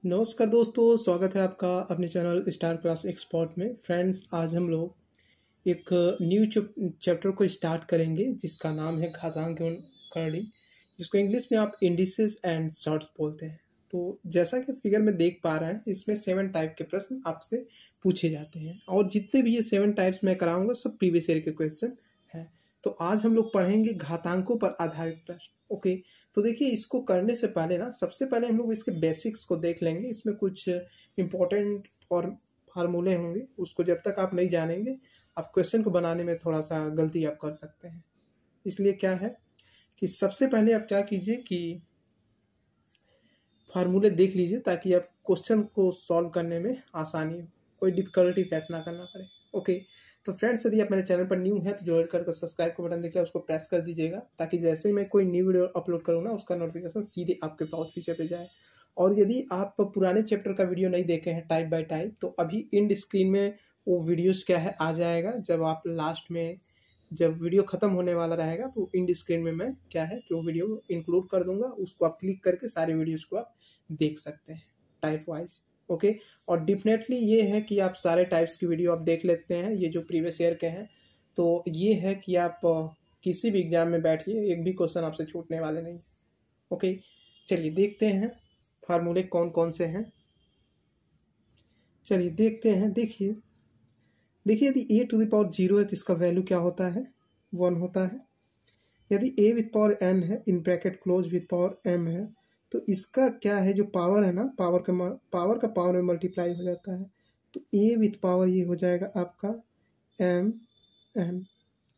नमस्कार दोस्तों, स्वागत है आपका अपने चैनल स्टार क्लास एक्सपर्ट में। फ्रेंड्स, आज हम लोग एक न्यू चैप्टर को स्टार्ट करेंगे जिसका नाम है घातांक एवं करणी, जिसको इंग्लिश में आप इंडिसेस एंड शॉर्ट्स बोलते हैं। तो जैसा कि फिगर में देख पा रहे हैं, इसमें 7 टाइप के प्रश्न आपसे पूछे जाते हैं और जितने भी ये 7 टाइप्स मैं कराऊंगा सब प्रीवियस ईयर के क्वेश्चन हैं। तो आज हम लोग पढ़ेंगे घातांकों पर आधारित प्रश्न। ओके, तो देखिए, इसको करने से पहले ना सबसे पहले हम लोग इसके बेसिक्स को देख लेंगे। इसमें कुछ इम्पोर्टेंट फार्मूले होंगे, उसको जब तक आप नहीं जानेंगे आप क्वेश्चन को बनाने में थोड़ा सा गलती आप कर सकते हैं। इसलिए क्या है कि सबसे पहले आप क्या कीजिए कि फार्मूले देख लीजिए ताकि आप क्वेश्चन को सॉल्व करने में आसानी हो, कोई डिफिकल्टी फेस ना करना पड़े। ओके, तो फ्रेंड्स, यदि आप मेरे चैनल पर न्यू है तो जोड़ कर सब्सक्राइब का बटन दिख रहा है, उसको प्रेस कर दीजिएगा ताकि जैसे ही मैं कोई न्यू वीडियो अपलोड करूँ ना उसका नोटिफिकेशन सीधे आपके पास पीछे पे जाए। और यदि आप पुराने चैप्टर का वीडियो नहीं देखे हैं टाइप बाय टाइप, तो अभी इंड स्क्रीन में वो वीडियोस क्या है आ जाएगा। जब आप लास्ट में जब वीडियो ख़त्म होने वाला रहेगा तो इंड स्क्रीन में मैं क्या है कि वो वीडियो इंक्लूड कर दूंगा, उसको आप क्लिक करके सारे वीडियोज़ को आप देख सकते हैं टाइप वाइज। ओके, और डेफिनेटली ये है कि आप सारे टाइप्स की वीडियो आप देख लेते हैं, ये जो प्रीवियस ईयर के हैं। तो ये है कि आप किसी भी एग्जाम में बैठिए, एक भी क्वेश्चन आपसे छूटने वाले नहीं। ओके, चलिए देखते हैं फार्मूले कौन कौन से हैं। चलिए देखते हैं। देखिए, यदि a टू द पावर 0 है तो इसका वैल्यू क्या होता है, 1 होता है। यदि a विथ पावर n है, in bracket close with power m है, तो इसका क्या है, जो पावर है ना, पावर का पावर में मल्टीप्लाई हो जाता है। तो a विथ पावर ये हो जाएगा आपका m।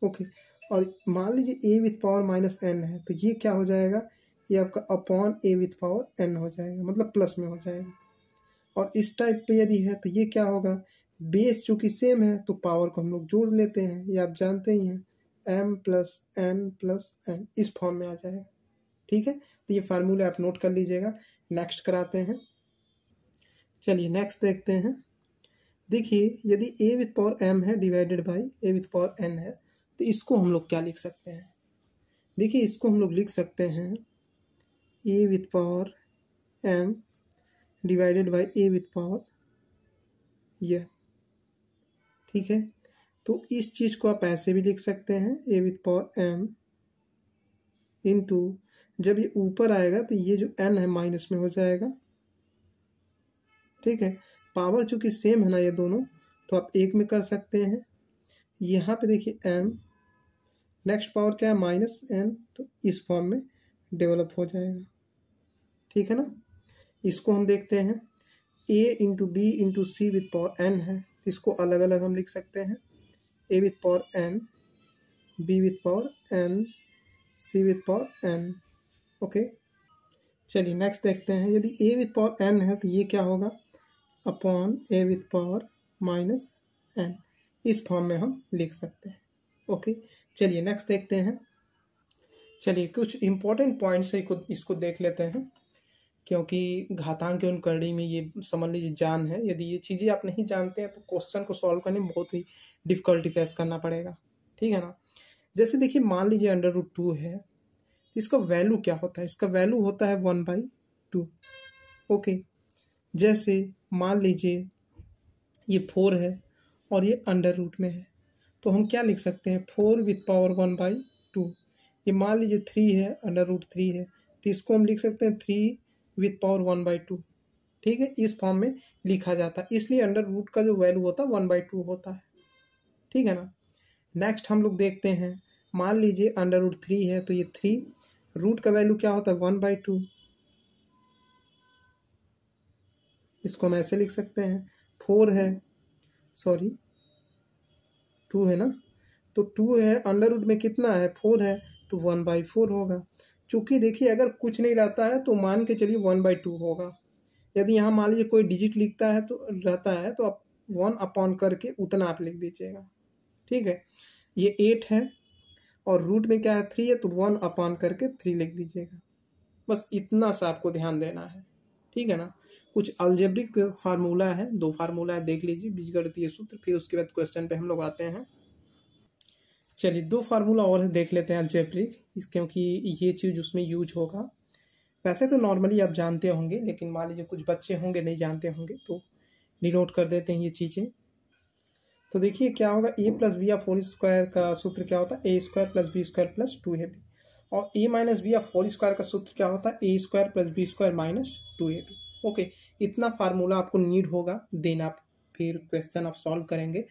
ओके, और मान लीजिए a with power minus n है, तो ये क्या हो जाएगा, ये आपका upon a with power n हो जाएगा, मतलब प्लस में हो जाएगा। और इस टाइप पे यदि है तो ये क्या होगा, बेस चूंकि सेम है तो पावर को हम लोग जोड़ लेते हैं, ये आप जानते ही हैं, m प्लस n इस फॉर्म में आ जाएगा। ठीक है, तो ये फार्मूले आप नोट कर लीजिएगा। नेक्स्ट कराते हैं। चलिए नेक्स्ट देखते हैं। देखिए, यदि a विथ पावर m है divided by a with power n है, तो इसको हम लोग क्या लिख सकते हैं। देखिए, इसको हम लोग लिख सकते हैं a with power m divided by a with power यह। ठीक है, तो इस चीज़ को आप ऐसे भी लिख सकते हैं, a with power m into, जब ये ऊपर आएगा तो ये जो n है माइनस में हो जाएगा। ठीक है, पावर चूंकि सेम है ना ये दोनों, तो आप एक में कर सकते हैं। यहाँ पे देखिए m, नेक्स्ट पावर क्या है, माइनस n, तो इस फॉर्म में डेवलप हो जाएगा। ठीक है ना, इसको हम देखते हैं। a into B into C with power n है, इसको अलग अलग हम लिख सकते हैं, a with power n, b with power n, c with power n। Okay, चलिए नेक्स्ट देखते हैं। यदि a विथ पावर n है तो ये क्या होगा, upon a with power minus n, इस फॉर्म में हम लिख सकते हैं। ओके, चलिए नेक्स्ट देखते हैं। चलिए कुछ इंपॉर्टेंट पॉइंट्स है, इसको देख लेते हैं, क्योंकि घातांक एवं करणी में ये समझ लीजिए जान है। यदि ये चीज़ें आप नहीं जानते हैं तो क्वेश्चन को सॉल्व करने में बहुत ही डिफिकल्टी फेस करना पड़ेगा। ठीक है ना, जैसे देखिए, मान लीजिए √2 है, इसका वैल्यू क्या होता है, इसका वैल्यू होता है 1/2। ओके, जैसे मान लीजिए ये 4 है और ये √रूट में है, तो हम क्या लिख सकते हैं, 4 विथ पावर 1/2। ये मान लीजिए 3 है, √3 है, तो इसको हम लिख सकते हैं 3 विथ पावर 1/2। ठीक है, इस फॉर्म में लिखा जाता है, इसलिए √रूट का जो वैल्यू होता है 1/2 होता है। ठीक है ना, नेक्स्ट हम लोग देखते हैं। मान लीजिए √3 है, तो ये 3, रूट का वैल्यू क्या होता है 1/2, इसको हम ऐसे लिख सकते हैं। 4 है, सॉरी 2 है ना, तो 2 है, √रूट में कितना है 4 है, तो 1/4 होगा। चूंकि देखिए, अगर कुछ नहीं रहता है तो मान के चलिए 1/2 होगा। यदि यहाँ मान लीजिए कोई डिजिट लिखता है तो रहता है, तो आप 1 अपॉन करके उतना आप लिख दीजिएगा। ठीक है, ये 8 है और रूट में क्या है 3 है, तो 1 अपॉन करके 3 लिख दीजिएगा। बस इतना सा आपको ध्यान देना है। ठीक है ना, कुछ अलजेब्रिक फार्मूला है, 2 फार्मूला है, देख लीजिए, बीजगणितीय सूत्र, फिर उसके बाद क्वेश्चन पे हम लोग आते हैं। चलिए 2 फार्मूला और देख लेते हैं अलजेब्रिक, क्योंकि ये चीज़ उसमें यूज होगा। वैसे तो नॉर्मली आप जानते होंगे, लेकिन मान लीजिए कुछ बच्चे होंगे नहीं जानते होंगे, तो डिनोट कर देते हैं ये चीज़ें। तो देखिए क्या होगा, a plus b of whole square का सूत्र क्या होता है, a square plus b square plus 2ab। और a minus b of whole square का सूत्र क्या होता है, a square plus b square minus 2ab। Okay, इतना फार्मूला आपको नीड होगा, देन आप फिर क्वेश्चन आप सॉल्व करेंगे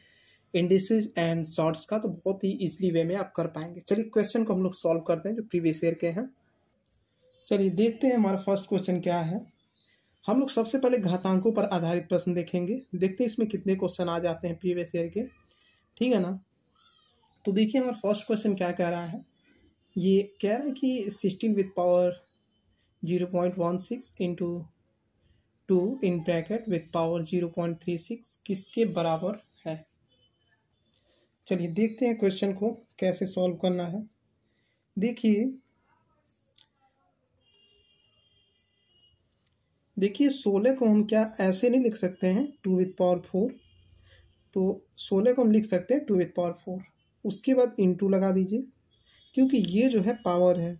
इंडिसेस एंड शॉर्ट्स का, तो बहुत ही इजीली वे में आप कर पाएंगे। चलिए क्वेश्चन को हम लोग सॉल्व करते हैं जो प्रीवियस ईयर के हैं। चलिए देखते हैं हमारा फर्स्ट क्वेश्चन क्या है। हम लोग सबसे पहले घातांकों पर आधारित प्रश्न देखेंगे, देखते हैं इसमें कितने क्वेश्चन आ जाते हैं प्रीवियस ईयर के, ठीक है ना। तो देखिए हमारा फर्स्ट क्वेश्चन क्या कह रहा है, ये कह रहा है कि 16 with power 0.16 into 2 in bracket with power 0.36 किसके बराबर है। चलिए देखते हैं क्वेश्चन को कैसे सॉल्व करना है। देखिए 16 को हम क्या ऐसे नहीं लिख सकते हैं 2 विथ पावर 4, तो 16 को हम लिख सकते हैं 2 विथ पावर 4, उसके बाद इंटू लगा दीजिए, क्योंकि ये जो है पावर है,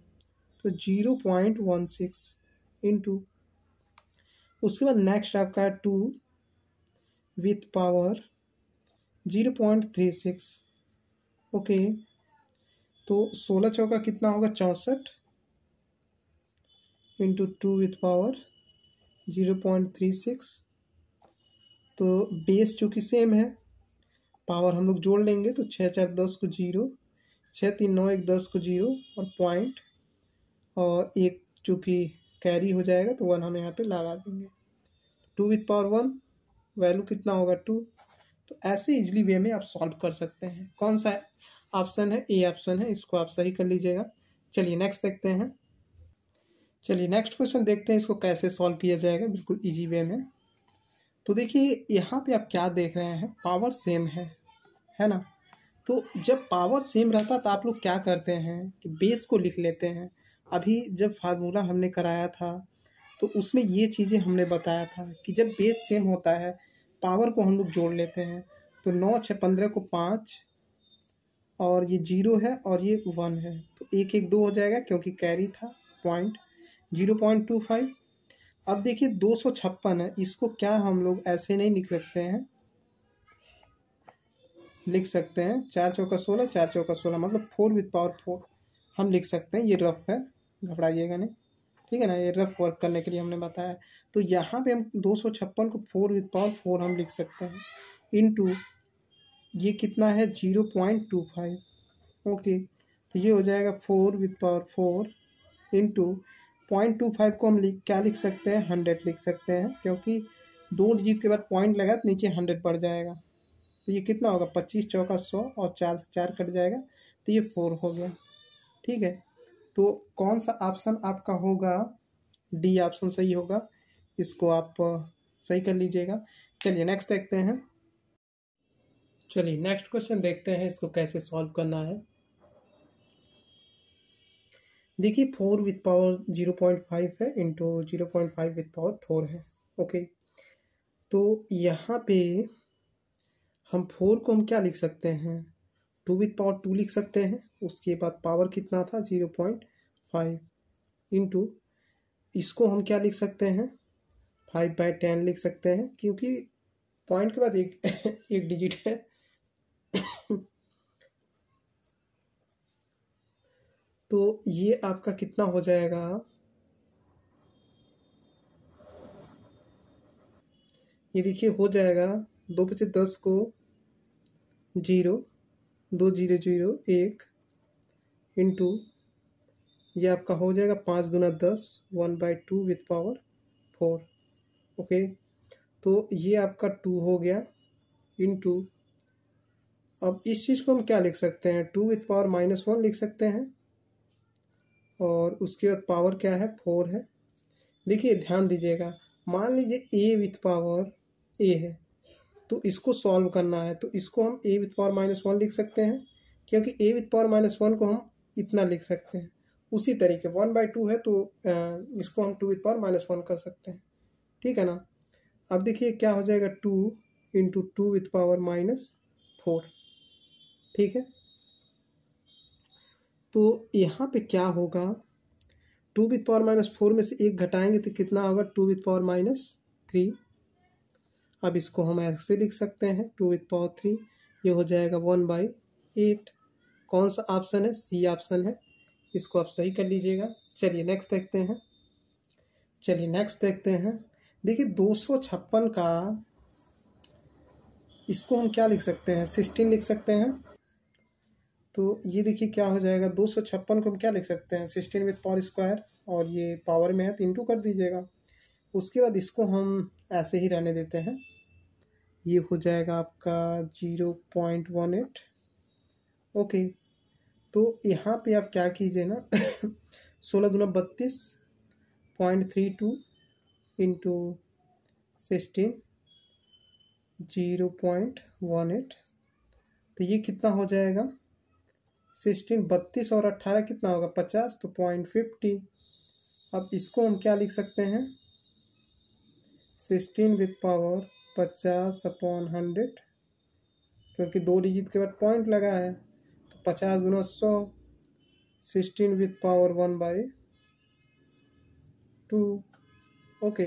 तो 0.16 इंटू, उसके बाद नेक्स्ट आपका है 2 विथ पावर 0.36। ओके, तो 16 चौका कितना होगा 64 इंटू 2 विथ पावर 0.36। तो बेस चूँकि सेम है, पावर हम लोग जोड़ लेंगे, तो 6 4 10 को 0, 6 3 9 1 10 को 0 और पॉइंट, और एक चूँकि कैरी हो जाएगा तो 1 हम यहाँ पे लगा देंगे। 2 विथ पावर 1 वैल्यू कितना होगा 2। तो ऐसे इजली वे में आप सॉल्व कर सकते हैं। कौन सा ऑप्शन है, ए ऑप्शन है, इसको आप सही कर लीजिएगा। चलिए नेक्स्ट देखते हैं। चलिए नेक्स्ट क्वेश्चन देखते हैं इसको कैसे सॉल्व किया जाएगा बिल्कुल इजी वे में। तो देखिए यहाँ पे आप क्या देख रहे हैं, पावर सेम है ना। तो जब पावर सेम रहता तो आप लोग क्या करते हैं कि बेस को लिख लेते हैं। अभी जब फार्मूला हमने कराया था तो उसमें ये चीज़ें हमने बताया था कि जब बेस सेम होता है पावर को हम लोग जोड़ लेते हैं, तो 9 6 15 को 5, और ये 0 है और ये 1 है, तो 1 1 2 हो जाएगा क्योंकि कैरी था, पॉइंट 0.25। अब देखिए 256 है, इसको क्या हम लोग ऐसे नहीं लिख सकते हैं, लिख सकते हैं 4 चौका 16, 4 चौका 16 मतलब 4 विथ पावर 4 हम लिख सकते हैं। ये रफ है, घबराइएगा नहीं, ठीक है ना, ये रफ वर्क करने के लिए हमने बताया। तो यहाँ पे हम 256 को 4 विथ पावर 4 हम लिख सकते हैं, इनटू ये कितना है 0.25। ओके, तो ये हो जाएगा 4 विथ पावर 4 इंटू 0.25 को हम क्या लिख सकते हैं 100 लिख सकते हैं, क्योंकि 2 डिजिट के बाद पॉइंट लगा तो नीचे 100 बढ़ जाएगा। तो ये कितना होगा 25 चौका 100 और 4 से 4 कट जाएगा, तो ये 4 हो गया, ठीक है। तो कौन सा ऑप्शन आपका होगा, डी ऑप्शन सही होगा, इसको आप सही कर लीजिएगा। चलिए नेक्स्ट देखते हैं। चलिए नेक्स्ट क्वेश्चन देखते हैं इसको कैसे सॉल्व करना है। देखिए 4 विथ पावर 0.5 है इंटू 0.5 विथ पावर 4 है। ओके, तो यहाँ पे हम 4 को हम क्या लिख सकते हैं 2 विथ पावर 2 लिख सकते हैं, उसके बाद पावर कितना था 0.5 इंटू, इसको हम क्या लिख सकते हैं 5/10 लिख सकते हैं, क्योंकि पॉइंट के बाद एक एक डिजिट है। तो ये आपका कितना हो जाएगा, ये देखिए हो जाएगा 2 बचे 10 को 0, 2 0 0 1 इंटू, ये आपका हो जाएगा 5 दूना 10 1/2 विथ पावर 4। ओके, तो ये आपका 2 हो गया इंटू, अब इस चीज़ को हम क्या लिख सकते हैं 2 विथ पावर -1 लिख सकते हैं, और उसके बाद पावर क्या है 4 है। देखिए ध्यान दीजिएगा, मान लीजिए ए विथ पावर ए है, तो इसको सॉल्व करना है, तो इसको हम ए विथ पावर -1 लिख सकते हैं, क्योंकि ए विथ पावर -1 को हम इतना लिख सकते हैं। उसी तरीके 1/2 है, तो इसको हम 2 विथ पावर -1 कर सकते हैं, ठीक है ना। अब देखिए क्या हो जाएगा 2 इंटू 2 विथ पावर -4, ठीक है। तो यहाँ पे क्या होगा टू विथ पावर माइनस 4 में से एक घटाएंगे तो कितना होगा, टू विथ पावर माइनस 3। अब इसको हम ऐसे लिख सकते हैं, टू विथ पावर 3, ये हो जाएगा 1/8। कौन सा ऑप्शन है, सी ऑप्शन है, इसको आप सही कर लीजिएगा। चलिए नेक्स्ट देखते हैं। देखिए 256 का इसको हम क्या लिख सकते हैं, 16 लिख सकते हैं। तो ये देखिए क्या हो जाएगा, 256 को हम क्या लिख सकते हैं, 16 विथ पावर स्क्वायर, और ये पावर में है तो इंटू कर दीजिएगा। उसके बाद इसको हम ऐसे ही रहने देते हैं, ये हो जाएगा आपका 0.18। ओके, तो यहाँ पे आप क्या कीजिए ना 16 दूना 32.32 इंटू 16 0.18, तो ये कितना हो जाएगा 16, 32 और 18 कितना होगा 50, तो 0.50। अब इसको हम क्या लिख सकते हैं, 16 विथ पावर 50/100, क्योंकि 2 डिजिट के बाद पॉइंट लगा है, तो 50 दूना 100, 16 विथ पावर 1/2। ओके,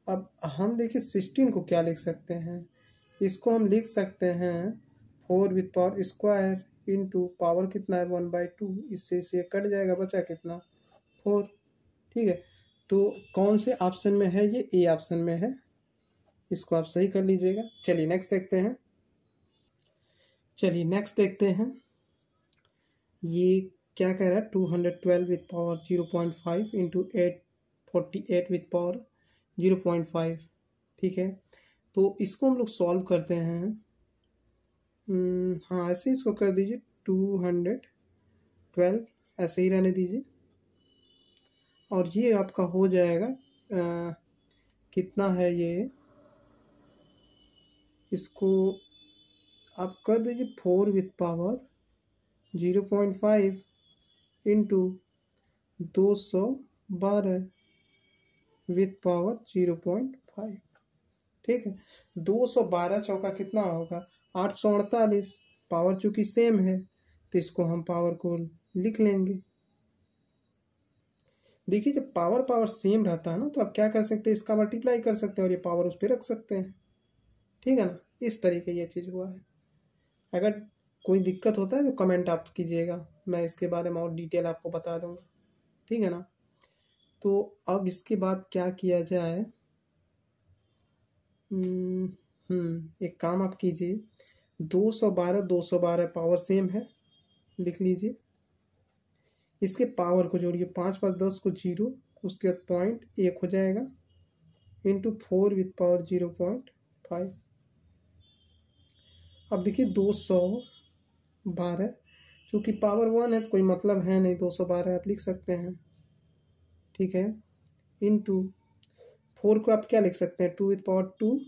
अब हम देखिए 16 को क्या लिख सकते हैं, इसको हम लिख सकते हैं 4 with power square into power कितना है 1/2, इससे से कट जाएगा, बचा कितना 4। ठीक है, तो कौन से ऑप्शन में है, ये ए ऑप्शन में है, इसको आप सही कर लीजिएगा। चलिए नेक्स्ट देखते हैं। ये क्या कह रहा है, 212 with power 0.5 into 848 with power 0.5। ठीक है, तो इसको हम लोग सॉल्व करते हैं। हाँ, ऐसे ही इसको कर दीजिए 212, ऐसे ही रहने दीजिए, और ये आपका हो जाएगा कितना है ये, इसको आप कर दीजिए 4 with power 0.5 into 212 with power 0.5। ठीक है, 212 चौका कितना होगा 848, पावर चूंकि सेम है तो इसको हम पावर को लिख लेंगे। देखिए जब पावर सेम रहता है ना, तो आप क्या कर सकते हैं, इसका मल्टीप्लाई कर सकते हैं और ये पावर उस पर रख सकते हैं। ठीक है ना, इस तरीके ये चीज़ हुआ है। अगर कोई दिक्कत होता है तो कमेंट आप कीजिएगा, मैं इसके बारे में और डिटेल आपको बता दूंगा। ठीक है ना, तो अब इसके बाद क्या किया जाए, एक काम आप कीजिए, 212 पावर सेम है, लिख लीजिए, इसके पावर को जोड़िए, 5 5 10 को 0, उसके बाद पॉइंट 1 हो जाएगा इंटू 4 विथ पावर 0.5। अब देखिए 212, चूँकि पावर 1 है तो कोई मतलब है नहीं, 212 आप लिख सकते हैं। ठीक है, इंटू 4 को आप क्या लिख सकते हैं, 2 विथ पावर 2,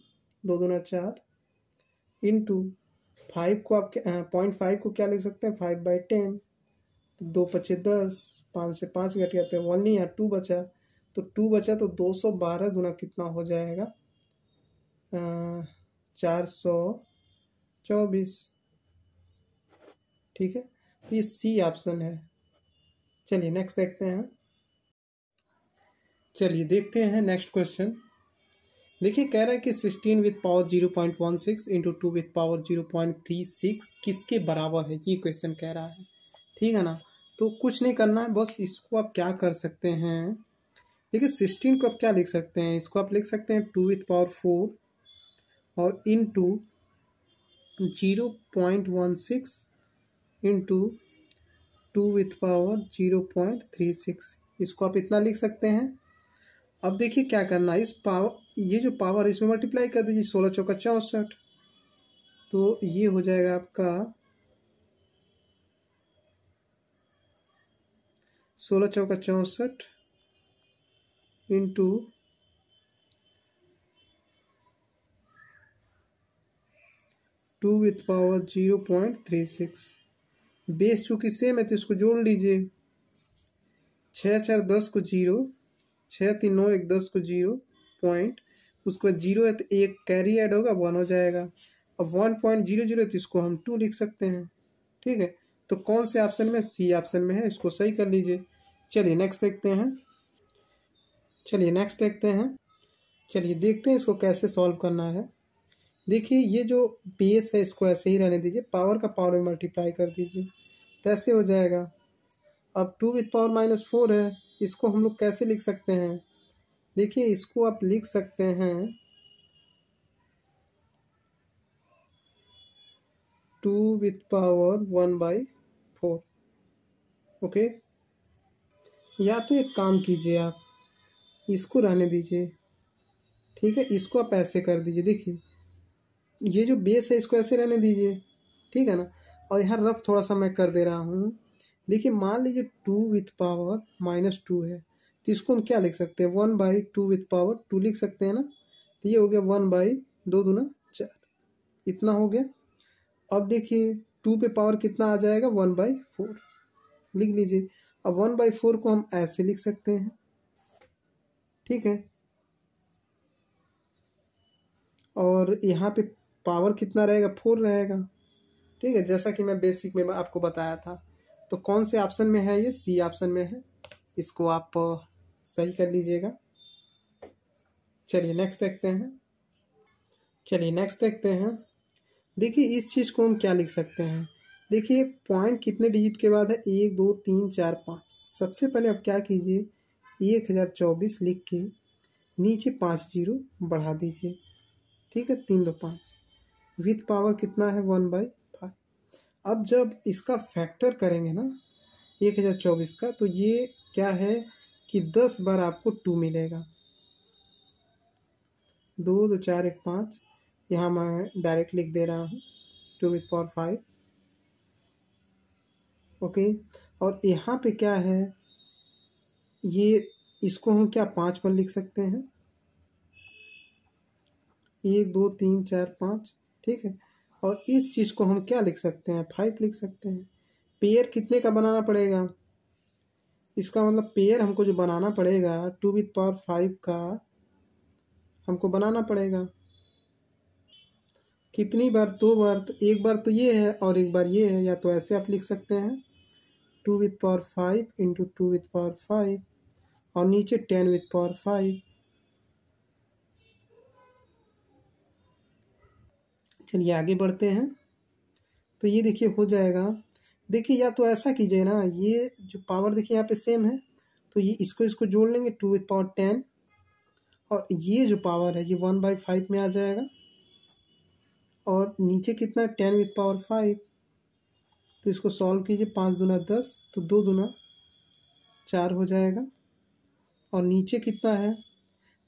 2 दूना 4, इंटू 5 को आप 0.5 को क्या लिख सकते हैं, 5/10, तो 2 5 10, 5 से 5 घट गया तो 1 नहीं है, 2 बचा, तो 2 बचा तो 212 गुना कितना हो जाएगा 424। ठीक है, तो ये सी ऑप्शन है। चलिए नेक्स्ट देखते हैं नेक्स्ट क्वेश्चन। देखिए कह रहा है कि 16 with power 0.16 into 2 with power 0.36 किसके बराबर है, ये क्वेश्चन कह रहा है। ठीक है ना, तो कुछ नहीं करना है, बस इसको आप क्या कर सकते हैं, देखिए 16 को आप क्या लिख सकते हैं, इसको आप लिख सकते हैं 2 विथ पावर 4 और इंटू 0.16 इंटू 2 विथ पावर 0.36, इसको आप इतना लिख सकते हैं। अब देखिए क्या करना है, इस पावर, ये जो पावर इसमें मल्टीप्लाई कर दीजिए, 16 चौका 64, तो ये हो जाएगा आपका 16 चौका 64 इंटू 2 विथ पावर 0.36। बेस चूँकि सेम है तो इसको जोड़ लीजिए, 6 4 10 को 0, 6 3 9 1 10 को 0 पॉइंट, उसके बाद 0 है तो एक कैरी ऐड होगा 1 हो जाएगा। अब 1.00 तो इसको हम 2 लिख सकते हैं। ठीक है, तो कौन से ऑप्शन में, सी ऑप्शन में है, इसको सही कर लीजिए। चलिए नेक्स्ट देखते हैं। चलिए देखते हैं इसको कैसे सॉल्व करना है। देखिए ये जो बेस है इसको ऐसे ही रहने दीजिए, पावर का पावर में मल्टीप्लाई कर दीजिए, तो ऐसे हो जाएगा। अब 2⁻⁻4 है, इसको हम लोग कैसे लिख सकते हैं? देखिए इसको आप लिख सकते हैं 2⁻1/4। ओके, या तो एक काम कीजिए, आप इसको रहने दीजिए, ठीक है, इसको आप ऐसे कर दीजिए। देखिए ये जो बेस है इसको ऐसे रहने दीजिए, ठीक है ना। और यहाँ रफ थोड़ा सा मैं कर दे रहा हूँ। देखिए मान लीजिए 2⁻2 है, तो इसको हम क्या लिख सकते हैं? 1/2 लिख सकते हैं ना। तो ये हो गया 1/2×2=4, इतना हो गया। अब देखिए 2 पे पावर कितना आ जाएगा? 1/4 लिख लीजिए। अब 1/4 को हम ऐसे लिख सकते हैं, ठीक है। और यहाँ पे पावर कितना रहेगा? 4 रहेगा, ठीक है, जैसा कि मैं बेसिक में आपको बताया था। तो कौन से ऑप्शन में है? ये सी ऑप्शन में है, इसको आप सही कर लीजिएगा। चलिए नेक्स्ट देखते हैं। देखिए इस चीज़ को हम क्या लिख सकते हैं? देखिए पॉइंट कितने डिजिट के बाद है? 1 2 3 4 5। सबसे पहले आप क्या कीजिए, 1024 लिख के नीचे 5 जीरो बढ़ा दीजिए, ठीक है, 3 2 5। विथ पावर कितना है? 1/5। अब जब इसका फैक्टर करेंगे ना 1024 का, तो ये क्या है कि 10 बार आपको 2 मिलेगा। 2 2 4 1 5, यहाँ मैं डायरेक्ट लिख दे रहा हूँ 2⁻5। ओके, और यहाँ पे क्या है, ये इसको हम क्या 5 पर लिख सकते हैं? 1 2 3 4 5, ठीक है। और इस चीज़ को हम क्या लिख सकते हैं? 5 लिख सकते हैं। पेयर कितने का बनाना पड़ेगा? इसका मतलब पेयर हमको जो बनाना पड़ेगा 2⁻5 का हमको बनाना पड़ेगा। कितनी बार? 2 बार। तो एक बार तो ये है और एक बार ये है, या तो ऐसे आप लिख सकते हैं 2⁻5 × 2⁻5 और नीचे 10⁻5। चलिए आगे बढ़ते हैं। तो ये देखिए हो जाएगा। देखिए या तो ऐसा कीजिए ना, ये जो पावर देखिए यहाँ पे सेम है, तो ये इसको जोड़ लेंगे 2⁻10, और ये जो पावर है ये 1/5 में आ जाएगा। और नीचे कितना? 10⁻5। तो इसको सॉल्व कीजिए, 5 दूना 10, तो 2 दूना 4 हो जाएगा। और नीचे कितना है?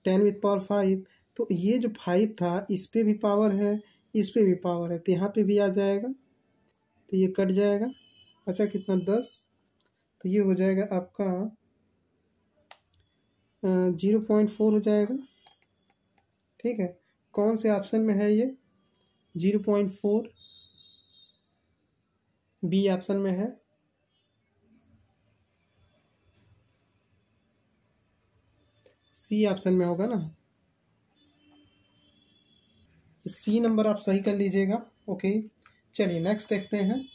10⁻5। तो ये जो 5 था इस पे भी पावर है, इस पे भी पावर है, तो यहाँ पे भी आ जाएगा। तो ये कट जाएगा, बचा कितना? 10। तो ये हो जाएगा आपका 0.4 हो जाएगा, ठीक है। कौन से ऑप्शन में है ये? 0.4 बी ऑप्शन में है। सी ऑप्शन में होगा ना, सी नंबर आप सही कर लीजिएगा। ओके, चलिए नेक्स्ट देखते हैं।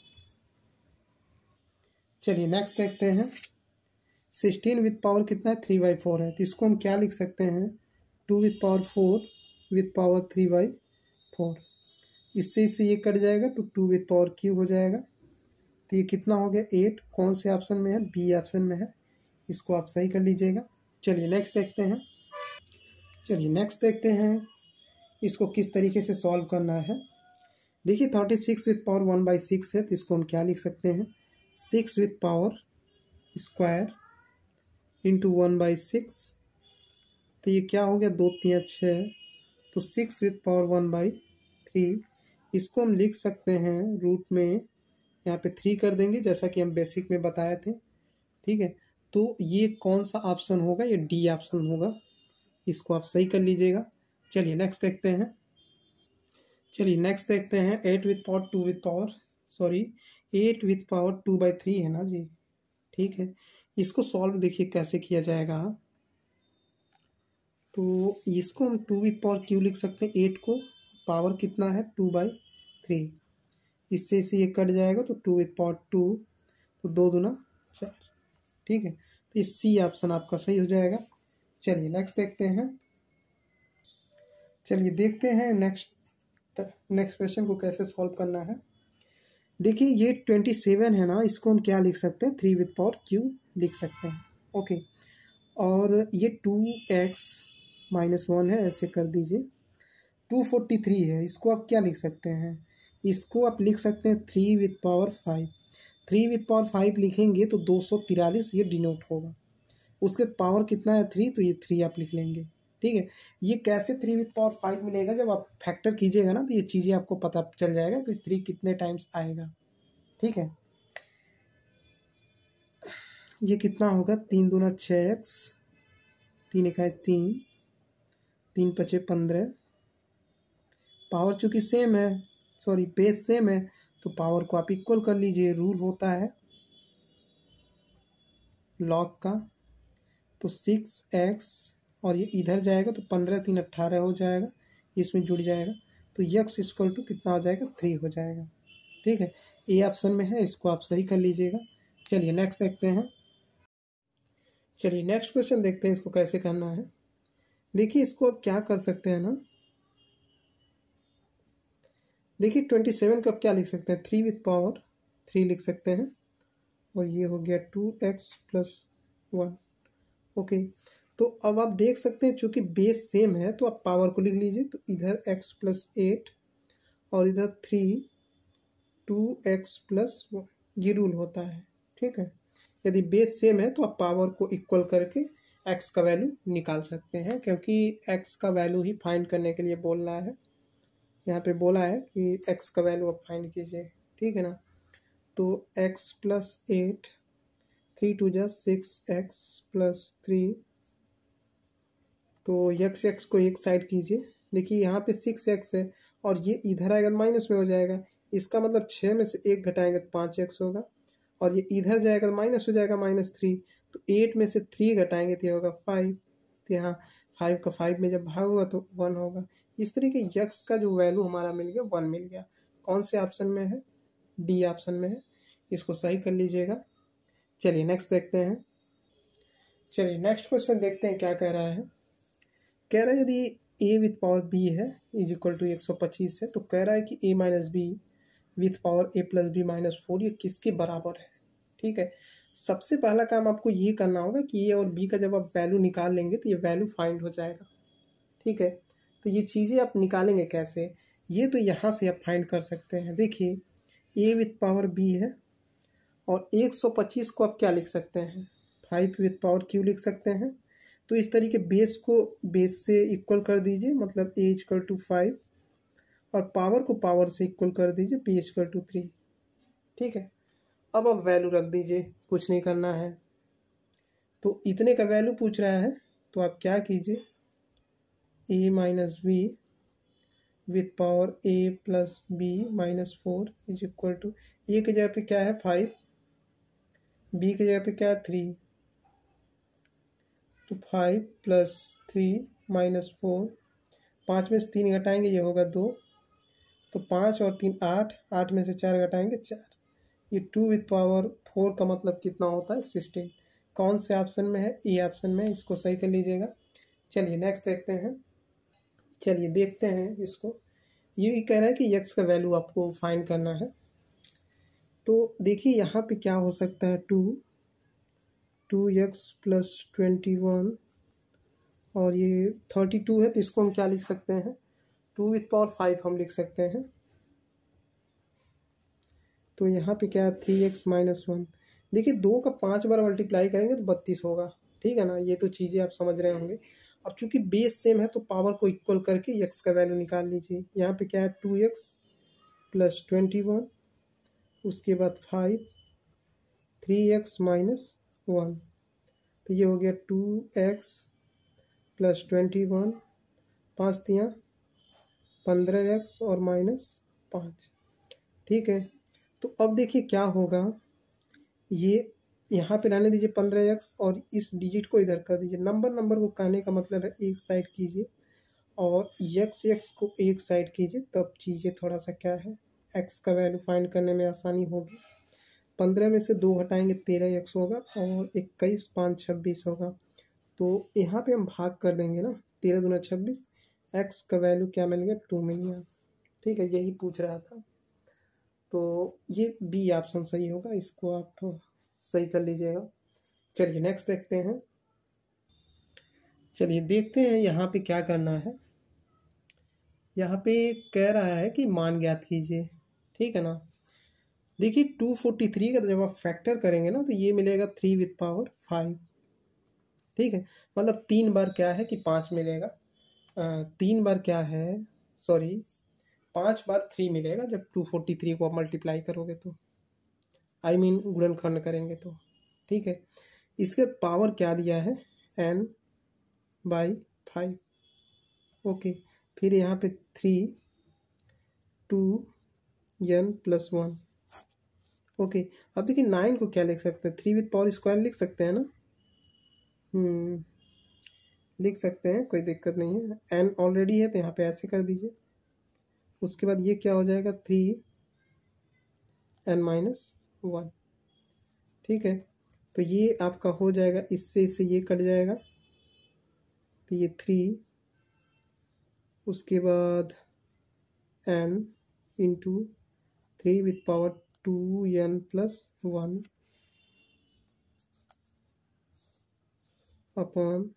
16 विथ पावर कितना है? 3/4 है, तो इसको हम क्या लिख सकते हैं? 2⁻4 विथ पावर 3/4। इससे ये कट जाएगा तो 2⁻³ हो जाएगा। तो ये कितना हो गया? 8। कौन से ऑप्शन में है? बी ऑप्शन में है, इसको आप सही कर लीजिएगा। चलिए नेक्स्ट देखते हैं इसको किस तरीके से सॉल्व करना है। देखिए 36 विथ पावर 1/6 है, तो इसको हम क्या लिख सकते हैं? 6 विथ पावर स्क्वायर इंटू 1/6। तो ये क्या हो गया? 2 3 6, तो 6 विथ पावर 1/3। इसको हम लिख सकते हैं रूट में, यहाँ पे 3 कर देंगे जैसा कि हम बेसिक में बताए थे, ठीक है। तो ये कौन सा ऑप्शन होगा? ये डी ऑप्शन होगा, इसको आप सही कर लीजिएगा। चलिए नेक्स्ट देखते हैं। 8 विथ पावर 2/3 है ना जी, ठीक है। इसको सॉल्व देखिए कैसे किया जाएगा। तो इसको हम 2⁻³ लिख सकते हैं। 8 को पावर कितना है? 2/3। इससे ये कट जाएगा, तो 2⁻2, तो 2 दूना 4, ठीक है। तो ये सी ऑप्शन आपका सही हो जाएगा। चलिए नेक्स्ट देखते हैं। चलिए देखते हैं नेक्स्ट क्वेश्चन को कैसे सॉल्व करना है। देखिए ये 27 है ना, इसको हम क्या लिख सकते हैं, 3 विथ पावर क्यू लिख सकते हैं। ओके, और ये 2x-1 है, ऐसे कर दीजिए। 243 है, इसको आप क्या लिख सकते हैं, इसको आप लिख सकते हैं 3 विथ पावर 5। 3 विथ पावर 5 लिखेंगे तो 243 ये डिनोट होगा। उसके पावर कितना है 3, तो ये 3 आप लिख लेंगे। ठीक है, ये कैसे 3 विथ पावर 5 मिलेगा, जब आप फैक्टर कीजिएगा ना तो ये चीज़ें आपको पता चल जाएगा कि 3 कितने टाइम्स आएगा। ठीक है, ये कितना होगा, 3 दूना 6x, 3 इकाई 3, 3 पचे 15। पावर चूँकि सेम है, सॉरी बेस सेम है, तो पावर को आप इक्वल कर लीजिए। रूल होता है लॉग का। तो 6x और ये इधर जाएगा तो 15 3 18 हो जाएगा, इसमें जुड़ जाएगा, तो x इक्वल टू कितना हो जाएगा, 3 हो जाएगा। ठीक है, ए ऑप्शन में है, इसको आप सही कर लीजिएगा। चलिए नेक्स्ट देखते हैं। चलिए नेक्स्ट क्वेश्चन देखते हैं इसको कैसे करना है। देखिए इसको आप क्या कर सकते हैं ना, देखिए 27 को आप क्या लिख सकते हैं, 3 विथ पावर 3 लिख सकते हैं, और ये हो गया 2x+1। ओके, तो अब आप देख सकते हैं चूंकि बेस सेम है तो आप पावर को लिख लीजिए। तो इधर x+8 और इधर 3, 2x+1, ये रूल होता है। ठीक है, यदि बेस सेम है तो आप पावर को इक्वल करके x का वैल्यू निकाल सकते हैं, क्योंकि x का वैल्यू ही फाइंड करने के लिए बोल रहा है। यहाँ पे बोला है कि x का वैल्यू आप फाइंड कीजिए। ठीक है ना, तो x+8, 3 2 जा 6x+3, तो x को एक साइड कीजिए। देखिए यहाँ पे 6x है और ये इधर आएगा तो माइनस में हो जाएगा, इसका मतलब 6 में से 1 घटाएंगे तो 5x होगा, और ये इधर जाएगा तो माइनस हो जाएगा -3, तो 8 में से 3 घटाएंगे तो ये होगा 5। तो यहाँ 5 का 5 में जब भाग होगा तो 1 होगा। इस तरीके x का जो वैल्यू हमारा मिल गया 1 मिल गया। कौन से ऑप्शन में है, डी ऑप्शन में है, इसको सही कर लीजिएगा। चलिए नेक्स्ट देखते हैं। चलिए नेक्स्ट क्वेश्चन देखते हैं क्या कह रहा है। कह रहा है यदि a विथ पावर b है इज इक्वल टू 125 है, तो कह रहा है कि a minus b with power a+b-4 ये किसके बराबर है। ठीक है, सबसे पहला काम आपको ये करना होगा कि a और b का जब आप वैल्यू निकाल लेंगे तो ये वैल्यू फाइंड हो जाएगा। ठीक है, तो ये चीज़ें आप निकालेंगे कैसे, ये तो यहाँ से आप फाइंड कर सकते हैं। देखिए a विथ पावर b है और 125 को आप क्या लिख सकते हैं, 5 विथ पावर q लिख सकते हैं। तो इस तरीके बेस को बेस से इक्वल कर दीजिए, मतलब a इक्वल टू 5, और पावर को पावर से इक्वल कर दीजिए, p इक्वल टू 3। ठीक है, अब आप वैल्यू रख दीजिए, कुछ नहीं करना है। तो इतने का वैल्यू पूछ रहा है, तो आप क्या कीजिए, a minus b with power a+b-4 is equal to, a की जगह पे क्या है 5, बी की जगह पे क्या है 3, तो 5 + 3 - 4, 5 में से 3 घटाएंगे ये होगा 2, तो 5 और 3 8, 8 में से 4 घटाएंगे 4। ये 2 विथ पावर 4 का मतलब कितना होता है 16। कौन से ऑप्शन में है, ए ऑप्शन में, इसको सही कर लीजिएगा। चलिए नेक्स्ट देखते हैं। चलिए देखते हैं इसको, ये भी कह रहा है कि x का वैल्यू आपको फाइंड करना है। तो देखिए यहाँ पे क्या हो सकता है, 2x+21, और ये 32 है, तो इसको हम क्या लिख सकते हैं, 2 विथ पावर 5 हम लिख सकते हैं। तो यहाँ पे क्या है 3x-1। देखिए 2 का 5 बार मल्टीप्लाई करेंगे तो 32 होगा। ठीक है ना, ये तो चीज़ें आप समझ रहे होंगे। अब चूंकि बेस सेम है तो पावर को इक्वल करके x का वैल्यू निकाल लीजिए। यहाँ पे क्या है 2x+21, उसके बाद 5, 3x-1, तो ये हो गया 2x+21, 5 तियाँ 15x और -5। ठीक है, तो अब देखिए क्या होगा, ये यहाँ पे रहने दीजिए 15x और इस डिजिट को इधर कर दीजिए। नंबर को कहने का मतलब है एक साइड कीजिए और x को एक साइड कीजिए, तब चीज़ें थोड़ा सा क्या है x का वैल्यू फाइंड करने में आसानी होगी। 15 में से 2 हटाएंगे 13 एक्स होगा और 21 5 26 होगा। तो यहाँ पे हम भाग कर देंगे ना, 13 दूना 26, एक्स का वैल्यू क्या मिल गया 2 मिल गया। ठीक है, यही पूछ रहा था। तो ये बी ऑप्शन सही होगा, इसको आप सही कर लीजिएगा। चलिए नेक्स्ट देखते हैं। चलिए देखते हैं यहाँ पे क्या करना है। यहाँ पे कह रहा है कि मान ज्ञात कीजिए, ठीक है ना। देखिए 243 का जब आप फैक्टर करेंगे ना तो ये मिलेगा 3 विद पावर 5। ठीक है, मतलब 3 बार क्या है कि 5 मिलेगा, 3 बार क्या है, सॉरी 5 बार 3 मिलेगा जब 243 को आप मल्टीप्लाई करोगे तो, आई मीन गुणनखंड करेंगे तो। ठीक है, इसके पावर क्या दिया है n/5। ओके, फिर यहाँ पे 3 2n+1। ओके, अब देखिए 9 को क्या लिख सकते हैं, 3 विद पावर स्क्वायर लिख सकते हैं ना। लिख सकते हैं, कोई दिक्कत नहीं है। n ऑलरेडी है तो यहाँ पे ऐसे कर दीजिए। उसके बाद ये क्या हो जाएगा 3n-1। ठीक है, तो ये आपका हो जाएगा, इससे ये कट जाएगा तो ये 3, उसके बाद n into 3 with power 2n+1 upon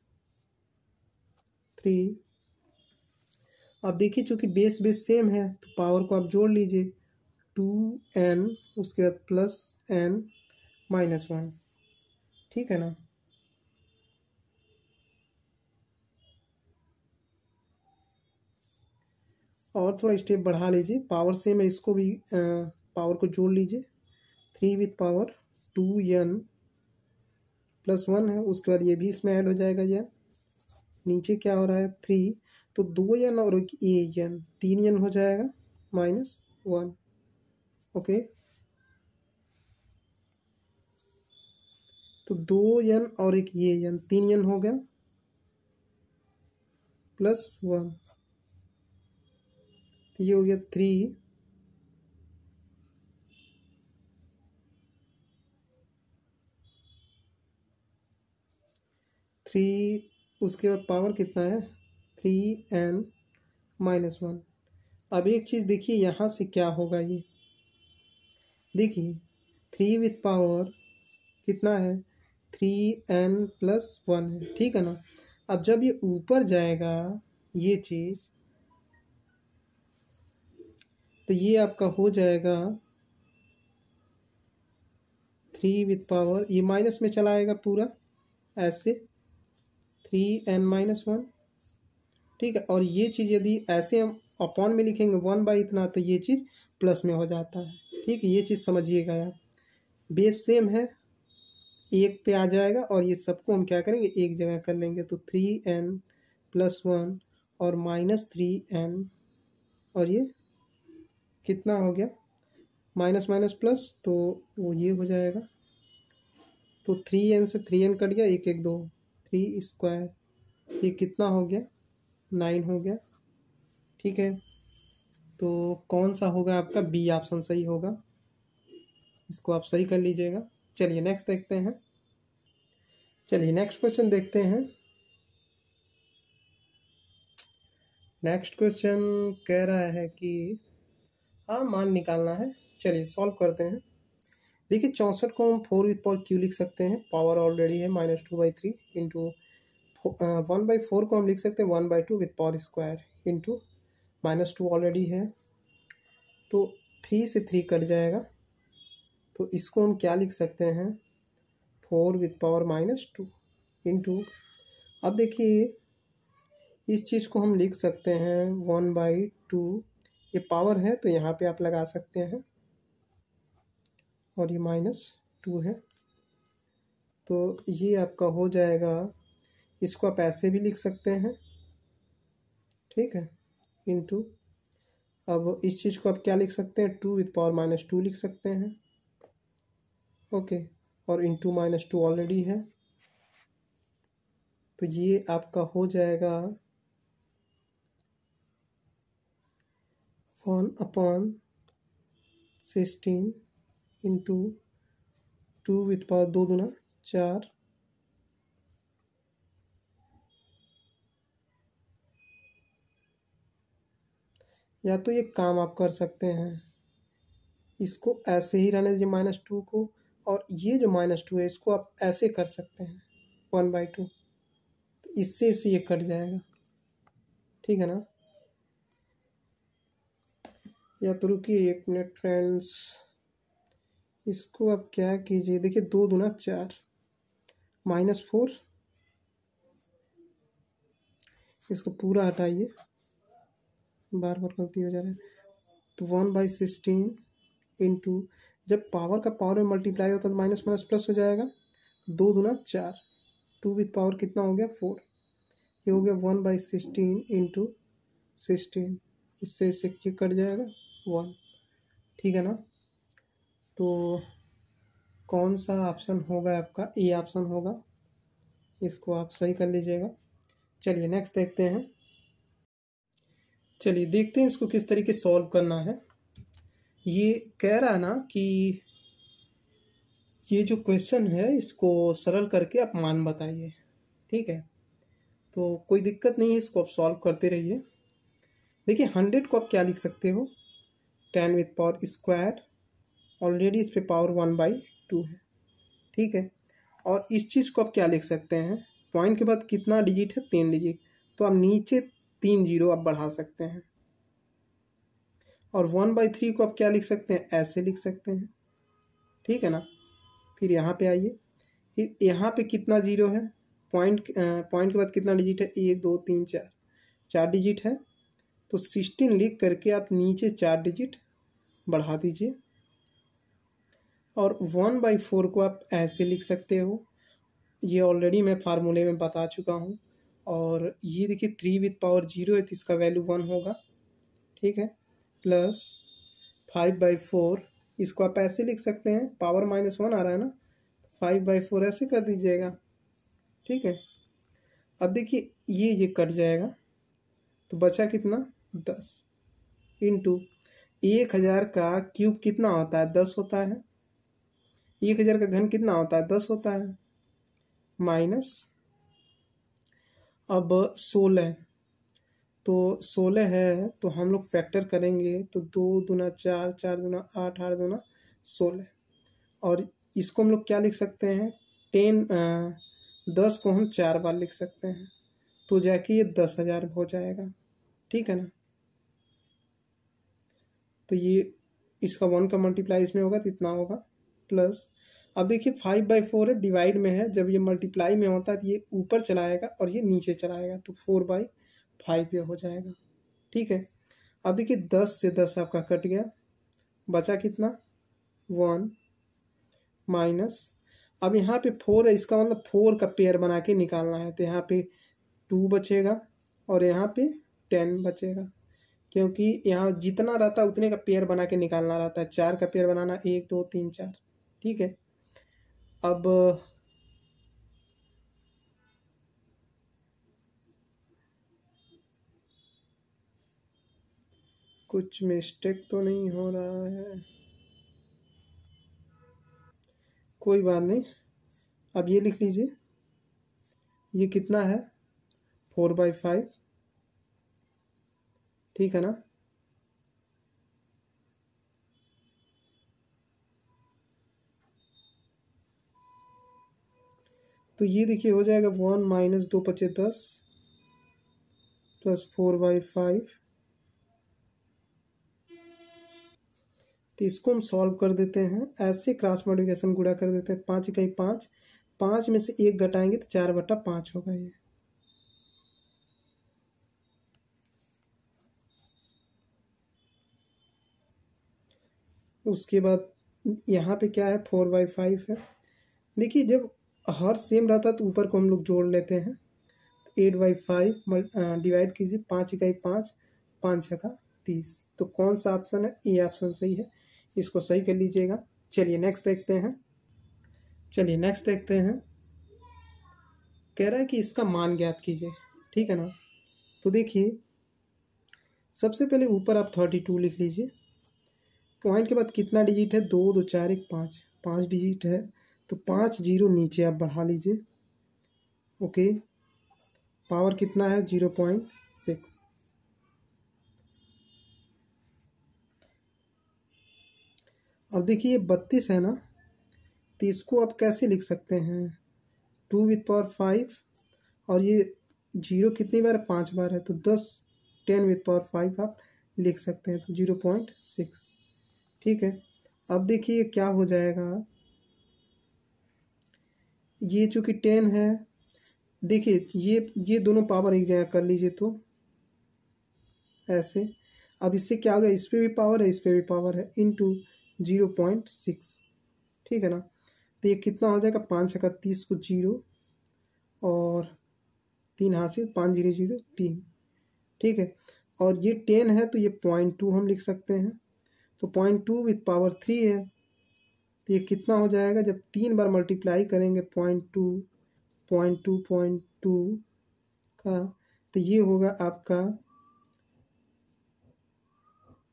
3। अब देखिए चूंकि बेस सेम है तो पावर को आप जोड़ लीजिए, 2n उसके बाद +n-1। ठीक है ना। और थोड़ा स्टेप बढ़ा लीजिए, पावर सेम है, इसको भी पावर को जोड़ लीजिए, 3 विद पावर 2n+1 है, उसके बाद ये भी इसमें ऐड हो जाएगा। ये नीचे क्या हो रहा है 3, तो 2n और एक n 3n हो जाएगा -1। ओके, तो 2n और एक n 3n हो गया +1, तो ये हो गया 3 उसके बाद पावर कितना है 3n-1। अब एक चीज़ देखिए यहाँ से क्या होगा, ये देखिए 3 विथ पावर कितना है 3n+1 है। ठीक है ना। अब जब ये ऊपर जाएगा ये चीज़, तो ये आपका हो जाएगा 3 विथ पावर, ये माइनस में चला आएगा पूरा ऐसे 3n-1। ठीक है, और ये चीज़ यदि ऐसे हम अपॉन में लिखेंगे 1 बाई इतना, तो ये चीज़ प्लस में हो जाता है। ठीक है, ये चीज़ समझिएगा आप। बेस सेम है, एक पे आ जाएगा और ये सबको हम क्या करेंगे एक जगह कर लेंगे, तो 3n+1 और -3n, और ये कितना हो गया माइनस माइनस प्लस, तो वो ये हो जाएगा, तो 3n से 3n कट गया, 1 1 2 3 स्क्वायर, ये कितना हो गया 9 हो गया। ठीक है, तो कौन सा होगा आपका बी ऑप्शन सही होगा, इसको आप सही कर लीजिएगा। चलिए नेक्स्ट देखते हैं। चलिए नेक्स्ट क्वेश्चन देखते हैं। नेक्स्ट क्वेश्चन कह रहा है कि हाँ मान निकालना है। चलिए सॉल्व करते हैं। देखिए 64 को हम 4 विथ पावर क्यू लिख सकते हैं, पावर ऑलरेडी है -2/3 इंटू 1/4 को हम लिख सकते हैं 1/2 with power square into -2 already है, तो 3 से 3 कट जाएगा, तो इसको हम क्या लिख सकते हैं 4 विथ पावर -2 इंटू, अब देखिए इस चीज़ को हम लिख सकते हैं 1/2, ये पावर है तो यहाँ पे आप लगा सकते हैं, और ये -2 है, तो ये आपका हो जाएगा, इसको आप ऐसे भी लिख सकते हैं। ठीक है, इंटू, अब इस चीज़ को आप क्या लिख सकते हैं 2 विथ पावर -2 लिख सकते हैं। ओके, और इंटू -2 ऑलरेडी है, तो ये आपका हो जाएगा 1/16 इंटू 2 विथ पावर 2 दूना 4, या तो ये काम आप कर सकते हैं, इसको ऐसे ही रहने दीजिए -2 को, और ये जो -2 है इसको आप ऐसे कर सकते हैं 1/2, तो इससे ये कट जाएगा, ठीक है ना। या तो रुकिए 1 मिनट फ्रेंड्स, इसको आप क्या कीजिए, देखिए 2 दूना 4 -4, इसको पूरा हटाइए, बार बार गलती हो जा रहा है। तो 1/16 इंटू, जब पावर का पावर में मल्टीप्लाई होता है तो माइनस माइनस प्लस हो जाएगा, 2 दूना 4, 2 विथ पावर कितना हो गया 4, ये हो गया 1/16 इंटू 16, इससे ये कट जाएगा 1, ठीक है ना। तो कौन सा ऑप्शन होगा आपका, ए ऑप्शन होगा, इसको आप सही कर लीजिएगा। चलिए नेक्स्ट देखते हैं। चलिए देखते हैं इसको किस तरीके सॉल्व करना है। ये कह रहा है ना कि ये जो क्वेश्चन है इसको सरल करके आप मान बताइए, ठीक है। तो कोई दिक्कत नहीं है, इसको आप सॉल्व करते रहिए। देखिए 100 को आप क्या लिख सकते हो, 10 विथ पावर स्क्वायर, ऑलरेडी इस पे पावर 1/2 है, ठीक है। और इस चीज़ को आप क्या लिख सकते हैं, पॉइंट के बाद कितना डिजिट है 3 डिजिट, तो आप नीचे 3 जीरो आप बढ़ा सकते हैं। और 1/3 को आप क्या लिख सकते हैं, ऐसे लिख सकते हैं, ठीक है ना। फिर यहाँ पे आइए, फिर यहाँ पे कितना जीरो है, पॉइंट के बाद कितना डिजिट है, 1 2 3 4, 4 डिजिट है, तो 16 लिख करके आप नीचे 4 डिजिट बढ़ा दीजिए। और 1/4 को आप ऐसे लिख सकते हो, ये ऑलरेडी मैं फार्मूले में बता चुका हूँ। और ये देखिए 3 विथ पावर 0 है तो इसका वैल्यू 1 होगा, ठीक है। प्लस 5/4, इसको आप ऐसे लिख सकते हैं, पावर -1 आ रहा है ना, 5/4 ऐसे कर दीजिएगा, ठीक है। अब देखिए ये कट जाएगा, तो बचा कितना 10 इंटू 1000 का क्यूब कितना होता है 10 होता है, 1000 का घन कितना होता है 10 होता है, माइनस अब 16, तो 16 है तो हम लोग फैक्टर करेंगे, तो 2 दूना 4, 4 दूना 8, 8 दूना 16, और इसको हम लोग क्या लिख सकते हैं 10 को हम 4 बार लिख सकते हैं, तो जाके ये 10,000 हो जाएगा, ठीक है ना। तो ये इसका 1 का मल्टीप्लाई इसमें होगा तो इतना होगा, प्लस अब देखिए 5/4 है, डिवाइड में है, जब ये मल्टीप्लाई में होता है तो ये ऊपर चलाएगा और ये नीचे चलाएगा, तो 4/5 ये हो जाएगा, ठीक है। अब देखिए 10 से 10 आपका कट गया, बचा कितना 1 माइनस, अब यहाँ पे 4 है, इसका मतलब 4 का पेयर बना के निकालना है, तो यहाँ पे 2 बचेगा और यहाँ पे 10 बचेगा, क्योंकि यहाँ जितना रहता है उतने का पेयर बना के निकालना रहता है, 4 का पेयर बनाना 1 2 3 4, ठीक है। अब कुछ मिस्टेक तो नहीं हो रहा है, कोई बात नहीं। अब ये लिख लीजिए, ये कितना है 4/5, ठीक है ना। तो ये देखिए हो जाएगा 1 माइनस 2 × 5 = 10 प्लस 4/5, तो इसको हम सॉल्व कर देते हैं, ऐसे क्रॉस मल्टीप्लिकेशन गुणा कर देते हैं, 5 × 5, 5 में से 1 घटाएंगे तो 4/5 होगा ये। उसके बाद यहाँ पे क्या है 4/5 है, देखिए जब हर सेम रहता है तो ऊपर को हम लोग जोड़ लेते हैं, 8/5 डिवाइड कीजिए, 5 × 5, 5 × 30, तो कौन सा ऑप्शन है, ए ऑप्शन सही है, इसको सही कर लीजिएगा। चलिए नेक्स्ट देखते हैं, कह रहा है कि इसका मान ज्ञात कीजिए, ठीक है ना। तो देखिए सबसे पहले ऊपर आप 32 लिख लीजिए, पॉइंट के बाद कितना डिजिट है 2 2 4 1 5, 5 डिजिट है, तो 5 जीरो नीचे आप बढ़ा लीजिए। ओके, पावर कितना है 0.6। अब देखिए 32 है ना, तो इसको आप कैसे लिख सकते हैं, 2^5 और ये जीरो कितनी बार है, 5 बार है, तो 10^5 आप लिख सकते हैं, तो 0.6। ठीक है, अब देखिए क्या हो जाएगा, ये चूँकि 10 है, देखिए ये दोनों पावर एक जगह कर लीजिए तो ऐसे। अब इससे क्या होगा, इस पे भी पावर है, इस पे भी पावर है, इंटू 0.6। ठीक है ना, तो ये कितना हो जाएगा, 5×30 को 0 और 3 हासिल, 5 0 0 3। ठीक है, और ये 10 है तो ये 0.2 हम लिख सकते हैं, तो 0.2 विथ पावर 3 है, तो ये कितना हो जाएगा, जब 3 बार मल्टीप्लाई करेंगे 0.2 0.2 0.2 का, तो ये होगा आपका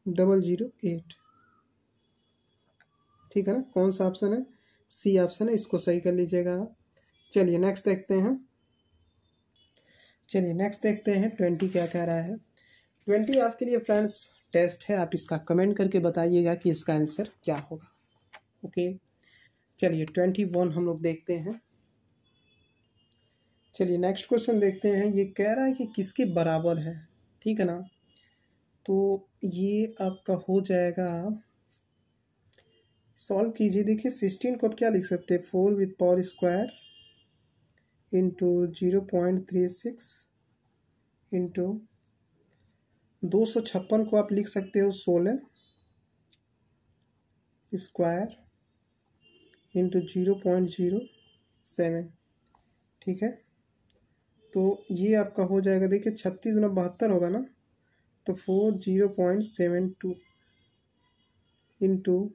008। ठीक है ना, कौन सा ऑप्शन है, सी ऑप्शन है, इसको सही कर लीजिएगा आप। चलिए नेक्स्ट देखते हैं, 20 क्या कह रहा है। 20 आपके लिए फ्रेंड्स टेस्ट है, आप इसका कमेंट करके बताइएगा कि इसका आंसर क्या होगा। ओके, चलिए 21 हम लोग देखते हैं। चलिए नेक्स्ट क्वेश्चन देखते हैं, ये कह रहा है कि किसके बराबर है। ठीक है ना, तो ये आपका हो जाएगा, सॉल्व कीजिए। देखिए 16 को आप क्या लिख सकते हैं, 4 with power square into 0.36 into 256 को आप लिख सकते हो 16 स्क्वायर इंटू 0.07। ठीक है, तो ये आपका हो जाएगा, देखिए 36 गुना 72 होगा ना, तो 4 0.72 इंटू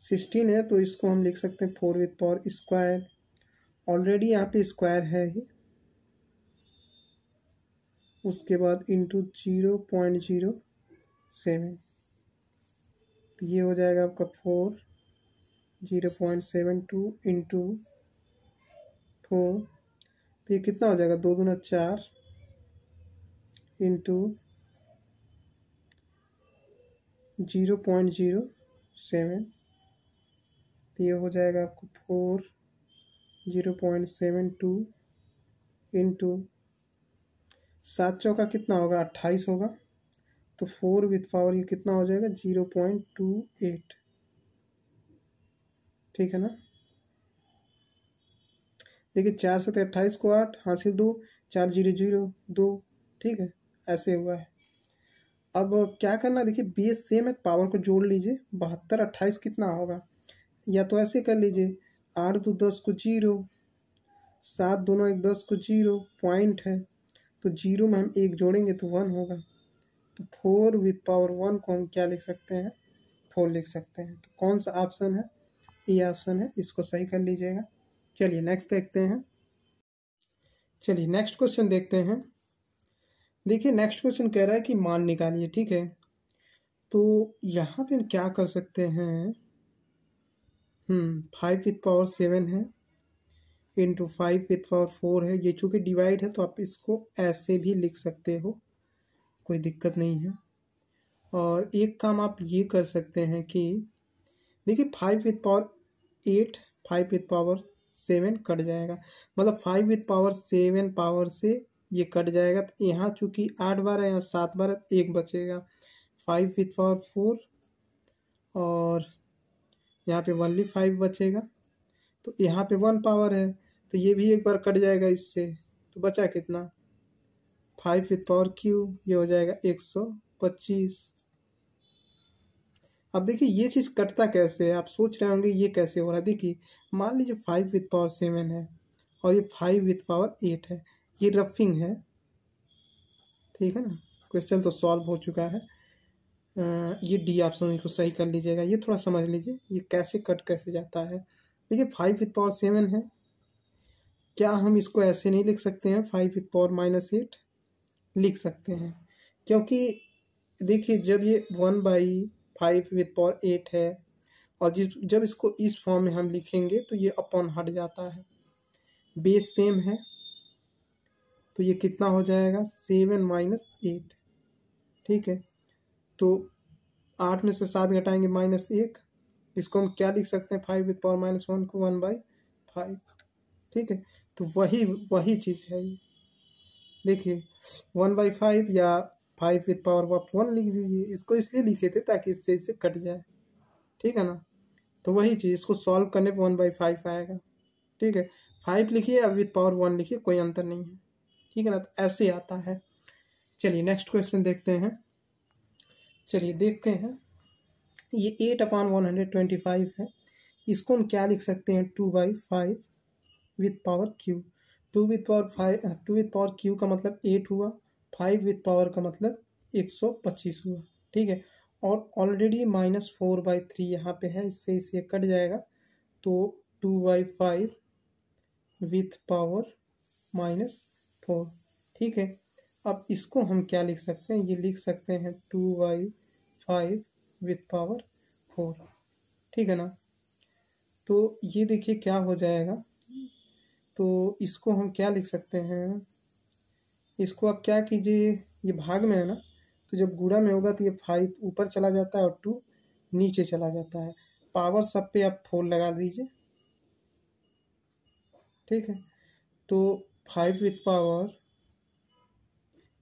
16 है, तो इसको हम लिख सकते हैं 4 विथ पावर स्क्वायर, ऑलरेडी यहाँ पे स्क्वायर है ही, उसके बाद इंटू 0.07, तो ये हो जाएगा आपका 4 0.72 इंटू 4, तो ये कितना हो जाएगा, 2 दूना 4 इंटू 0.07, तो ये हो जाएगा आपको 4 0.72 इंटू 7 चौका कितना होगा, 28 होगा, तो 4 विथ पावर ये कितना हो जाएगा 0.28। ठीक है ना, देखिए 4 से 28 को 8 हासिल 2, 4 0 0 2। ठीक है, ऐसे हुआ है। अब क्या करना, देखिए बेस सेम है, पावर को जोड़ लीजिए, 72 28 कितना होगा, या तो ऐसे कर लीजिए, 8 2 10 को 0, 7 दोनों 1 10 को 0, पॉइंट है, तो 0 में हम 1 जोड़ेंगे तो 1 होगा, तो 4 विथ पावर 1 को हम क्या लिख सकते हैं, 4 लिख सकते हैं। तो कौन सा ऑप्शन है, ये ऑप्शन है, इसको सही कर लीजिएगा। चलिए नेक्स्ट देखते हैं, चलिए नेक्स्ट क्वेश्चन देखते हैं। देखिए नेक्स्ट क्वेश्चन कह रहा है कि मान निकालिए। ठीक है, तो यहाँ पे हम क्या कर सकते हैं, 5 विथ पावर 7 है इंटू 5 विथ पावर 4 है, ये चूँकि डिवाइड है तो आप इसको ऐसे भी लिख सकते हो, कोई दिक्कत नहीं है। और एक काम आप ये कर सकते हैं कि देखिए 5 with power 8 5 with power 7 cut जाएगा, मतलब 5 विथ पावर 7 पावर से ये कट जाएगा, तो यहाँ चूँकि 8 बार है, यहाँ 7 बार है, 1 बचेगा, 5 विथ पावर 4 और यहाँ पे ओनली 5 बचेगा, तो यहाँ पे 1 पावर है, तो ये भी एक बार कट जाएगा इससे, तो बचा कितना, 5 विथ पावर क्यू, ये हो जाएगा 125। अब देखिए ये चीज़ कटता कैसे है, आप सोच रहे होंगे ये कैसे हो रहा है। देखिए मान लीजिए 5 विथ पावर 7 है और ये 5 विथ पावर 8 है, ये रफिंग है। ठीक है ना, क्वेश्चन तो सॉल्व हो चुका है। ये डी ऑप्शन को सही कर लीजिएगा, ये थोड़ा समझ लीजिए ये कैसे कट कैसे जाता है। देखिए 5 विथ पावर 7 है, क्या हम इसको ऐसे नहीं लिख सकते हैं, 5 विथ पावर -8 लिख सकते हैं, क्योंकि देखिए जब ये 1/5 विथ पावर 8 है और जब इसको इस फॉर्म में हम लिखेंगे तो ये अपॉन हट जाता है। बेस सेम है तो ये कितना हो जाएगा 7 माइनस 8। ठीक है, तो 8 में से 7 घटाएंगे -1। इसको हम क्या लिख सकते हैं 5 विद पावर -1 को 1/5। ठीक है, तो वही वही चीज़ है ये। देखिए 1/5 या 5 विद पावर आप 1 लिख दीजिए। इसको इसलिए लिखे थे ताकि इससे इससे कट जाए। ठीक है ना, तो वही चीज़ इसको सॉल्व करने पर 1/5 आएगा। ठीक है, 5 लिखिए या विद पावर 1 लिखिए, कोई अंतर नहीं है। ठीक है ना, तो ऐसे आता है। चलिए नेक्स्ट क्वेश्चन देखते हैं। चलिए देखते हैं, ये 8/125 है। इसको हम क्या लिख सकते हैं 2/5 with power Q. 2 with power Q का मतलब 8 हुआ, 5 विथ पावर का मतलब 125 हुआ। ठीक है, और ऑलरेडी -4/3 यहाँ पे है, इससे इसे कट जाएगा तो 2/5 विथ पावर -4। ठीक है, अब इसको हम क्या लिख सकते हैं, ये लिख सकते हैं 2/5 विथ पावर 4। ठीक है ना, तो ये देखिए क्या हो जाएगा। तो इसको हम क्या लिख सकते हैं, इसको आप क्या कीजिए, ये भाग में है ना, तो जब गुणा में होगा तो ये 5 ऊपर चला जाता है और 2 नीचे चला जाता है। पावर सब पे आप 4 लगा दीजिए। ठीक है, तो 5 विथ पावर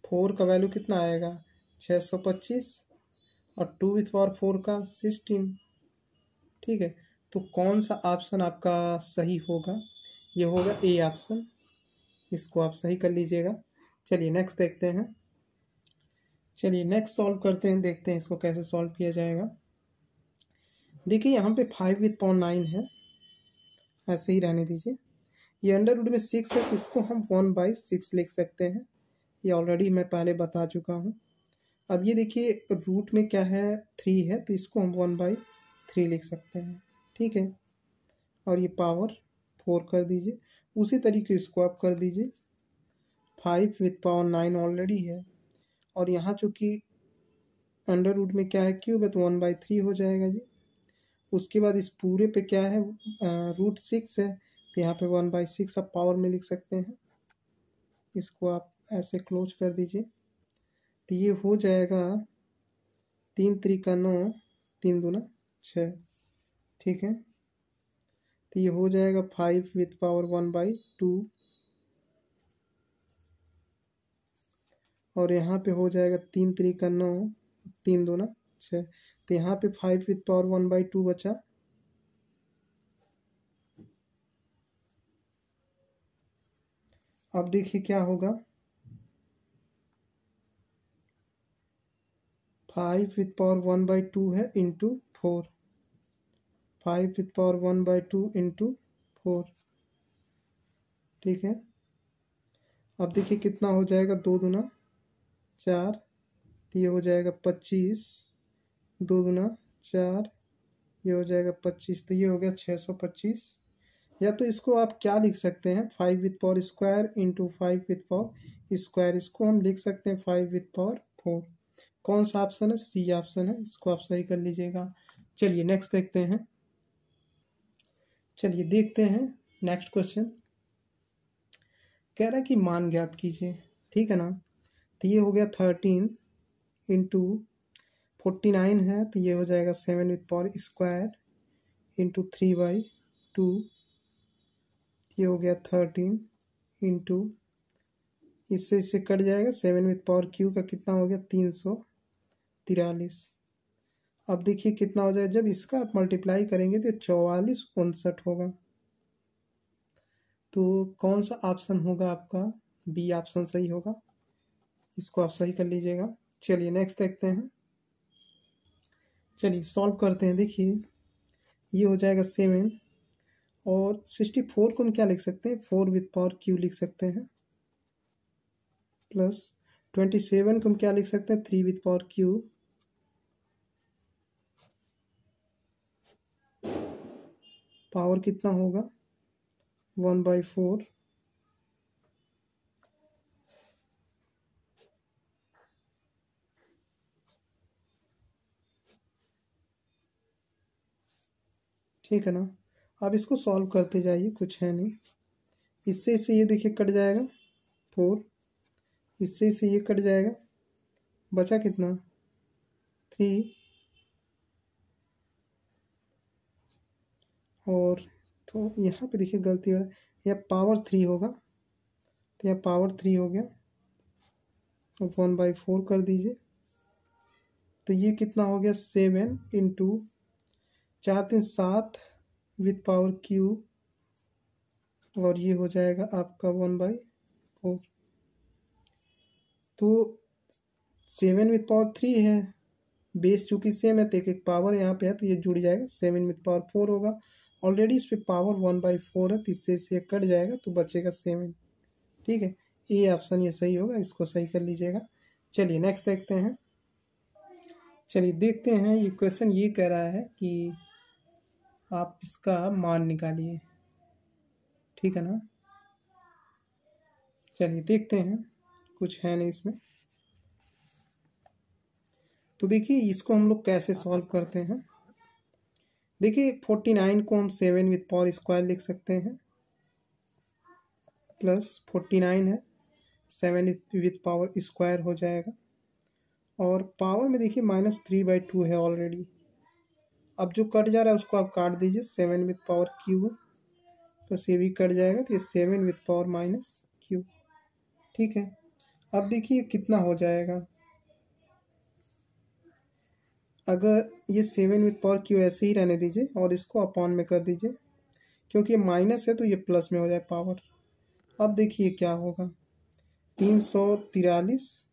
4 का वैल्यू कितना आएगा 625 और 2 विथ पावर 4 का 16। ठीक है, तो कौन सा ऑप्शन आपका सही होगा, ये होगा ए ऑप्शन। इसको आप सही कर लीजिएगा। चलिए नेक्स्ट देखते हैं। चलिए नेक्स्ट सॉल्व करते हैं, देखते हैं इसको कैसे सॉल्व किया जाएगा। देखिए यहाँ पे 5 विथ पावर 9 है, ऐसे ही रहने दीजिए। ये अंडर रूट में 6 है, इसको हम 1/6 लिख सकते हैं। ये ऑलरेडी मैं पहले बता चुका हूँ। अब ये देखिए रूट में क्या है 3 है, तो इसको हम 1/3 लिख सकते हैं। ठीक है, और ये पावर 4 कर दीजिए। उसी तरीके इसको आप कर दीजिए। 5 विथ पावर 9 ऑलरेडी है, और यहाँ चूँकि अंडर रूट में क्या है क्यूब है तो 1/3 हो जाएगा जी। उसके बाद इस पूरे पे क्या है √6 है, तो यहाँ पे 1/6 आप पावर में लिख सकते हैं। इसको आप ऐसे क्लोज कर दीजिए, तो ये हो जाएगा 3 3 9, 3 दूना 6। ठीक है, तो ये हो जाएगा 5 विथ पावर 1/2, और यहाँ पे हो जाएगा 3 3 9, 3 दूना 6। तो यहाँ पे 5 विथ पावर 1/2 बचा। अब देखिए क्या होगा, 5 विथ पावर 1/2 है इंटू 4। 5 with power 1/2 into 4। ठीक है, अब देखिए कितना हो जाएगा 2 दूना 4, तो ये हो जाएगा 25। 2 दूना 4, ये हो जाएगा 25, तो ये हो गया 625। या तो इसको आप क्या लिख सकते हैं 5 with power square into 5 with power square. इसको हम लिख सकते हैं 5 विथ पावर 4। कौन सा ऑप्शन है, सी ऑप्शन है। इसको आप सही कर लीजिएगा। चलिए नेक्स्ट देखते हैं। चलिए देखते हैं नेक्स्ट क्वेश्चन। कह रहा है कि मान ज्ञात कीजिए। ठीक है ना, तो ये हो गया 13 इंटू 49 है, तो ये हो जाएगा 7 विथ पावर स्क्वायर इंटू 3/2। ये हो गया 13 इंटू, इससे इससे कट जाएगा 7 विथ पावर क्यू का कितना हो गया 343। अब देखिए कितना हो जाएगा, जब इसका आप मल्टीप्लाई करेंगे तो 4459 होगा। तो कौन सा ऑप्शन होगा आपका, बी ऑप्शन सही होगा। इसको आप सही कर लीजिएगा। चलिए नेक्स्ट देखते हैं। चलिए सॉल्व करते हैं। देखिए ये हो जाएगा 7, और 64 को हम क्या लिख सकते हैं 4 विथ पावर क्यू लिख सकते हैं, प्लस 27 को हम क्या लिख सकते हैं 3 विथ पावर क्यू, पावर कितना होगा 1/4। ठीक है ना। अब इसको सॉल्व करते जाइए, कुछ है नहीं। इससे ये देखिए कट जाएगा 4, इससे ये कट जाएगा, बचा कितना 3, और तो यहाँ पे देखिए गलती हो रहा है, यह पावर 3 होगा, तो यह पावर 3 हो गया। अब 1/4 कर दीजिए, तो ये कितना हो गया 7 इंटू 4 3 7 विथ पावर क्यूब, और ये हो जाएगा आपका 1/4। तो 7 विथ पावर 3 है, बेस चूंकि सेम है तो एक पावर यहाँ पे है तो ये जुड़ जाएगा, 7 विथ पावर 4 होगा। ऑलरेडी इस पे पावर 1/4 है तो इससे ये कट जाएगा तो बचेगा 7। ठीक है, ये ऑप्शन ये सही होगा, इसको सही कर लीजिएगा। चलिए नेक्स्ट देखते हैं। चलिए देखते हैं, ये क्वेश्चन ये कह रहा है कि आप इसका मान निकालिए। ठीक है ना। चलिए देखते हैं, कुछ है नहीं इसमें। तो देखिए इसको हम लोग कैसे सॉल्व करते हैं। देखिए 49 को हम 7 विथ पावर स्क्वायर लिख सकते हैं, प्लस 49 है 7 विथ पावर स्क्वायर हो जाएगा, और पावर में देखिए -3/2 है ऑलरेडी। अब जो कट जा रहा है उसको आप काट दीजिए, 7 विथ पावर क्यूब, प्लस ये भी कट जाएगा तो ये 7 विथ पावर -क्यूब। ठीक है, अब देखिए कितना हो जाएगा। अगर ये 7 विथ पावर क्यू ऐसे ही रहने दीजिए और इसको अपॉन में कर दीजिए, क्योंकि ये माइनस है तो ये प्लस में हो जाए पावर। अब देखिए क्या होगा, 343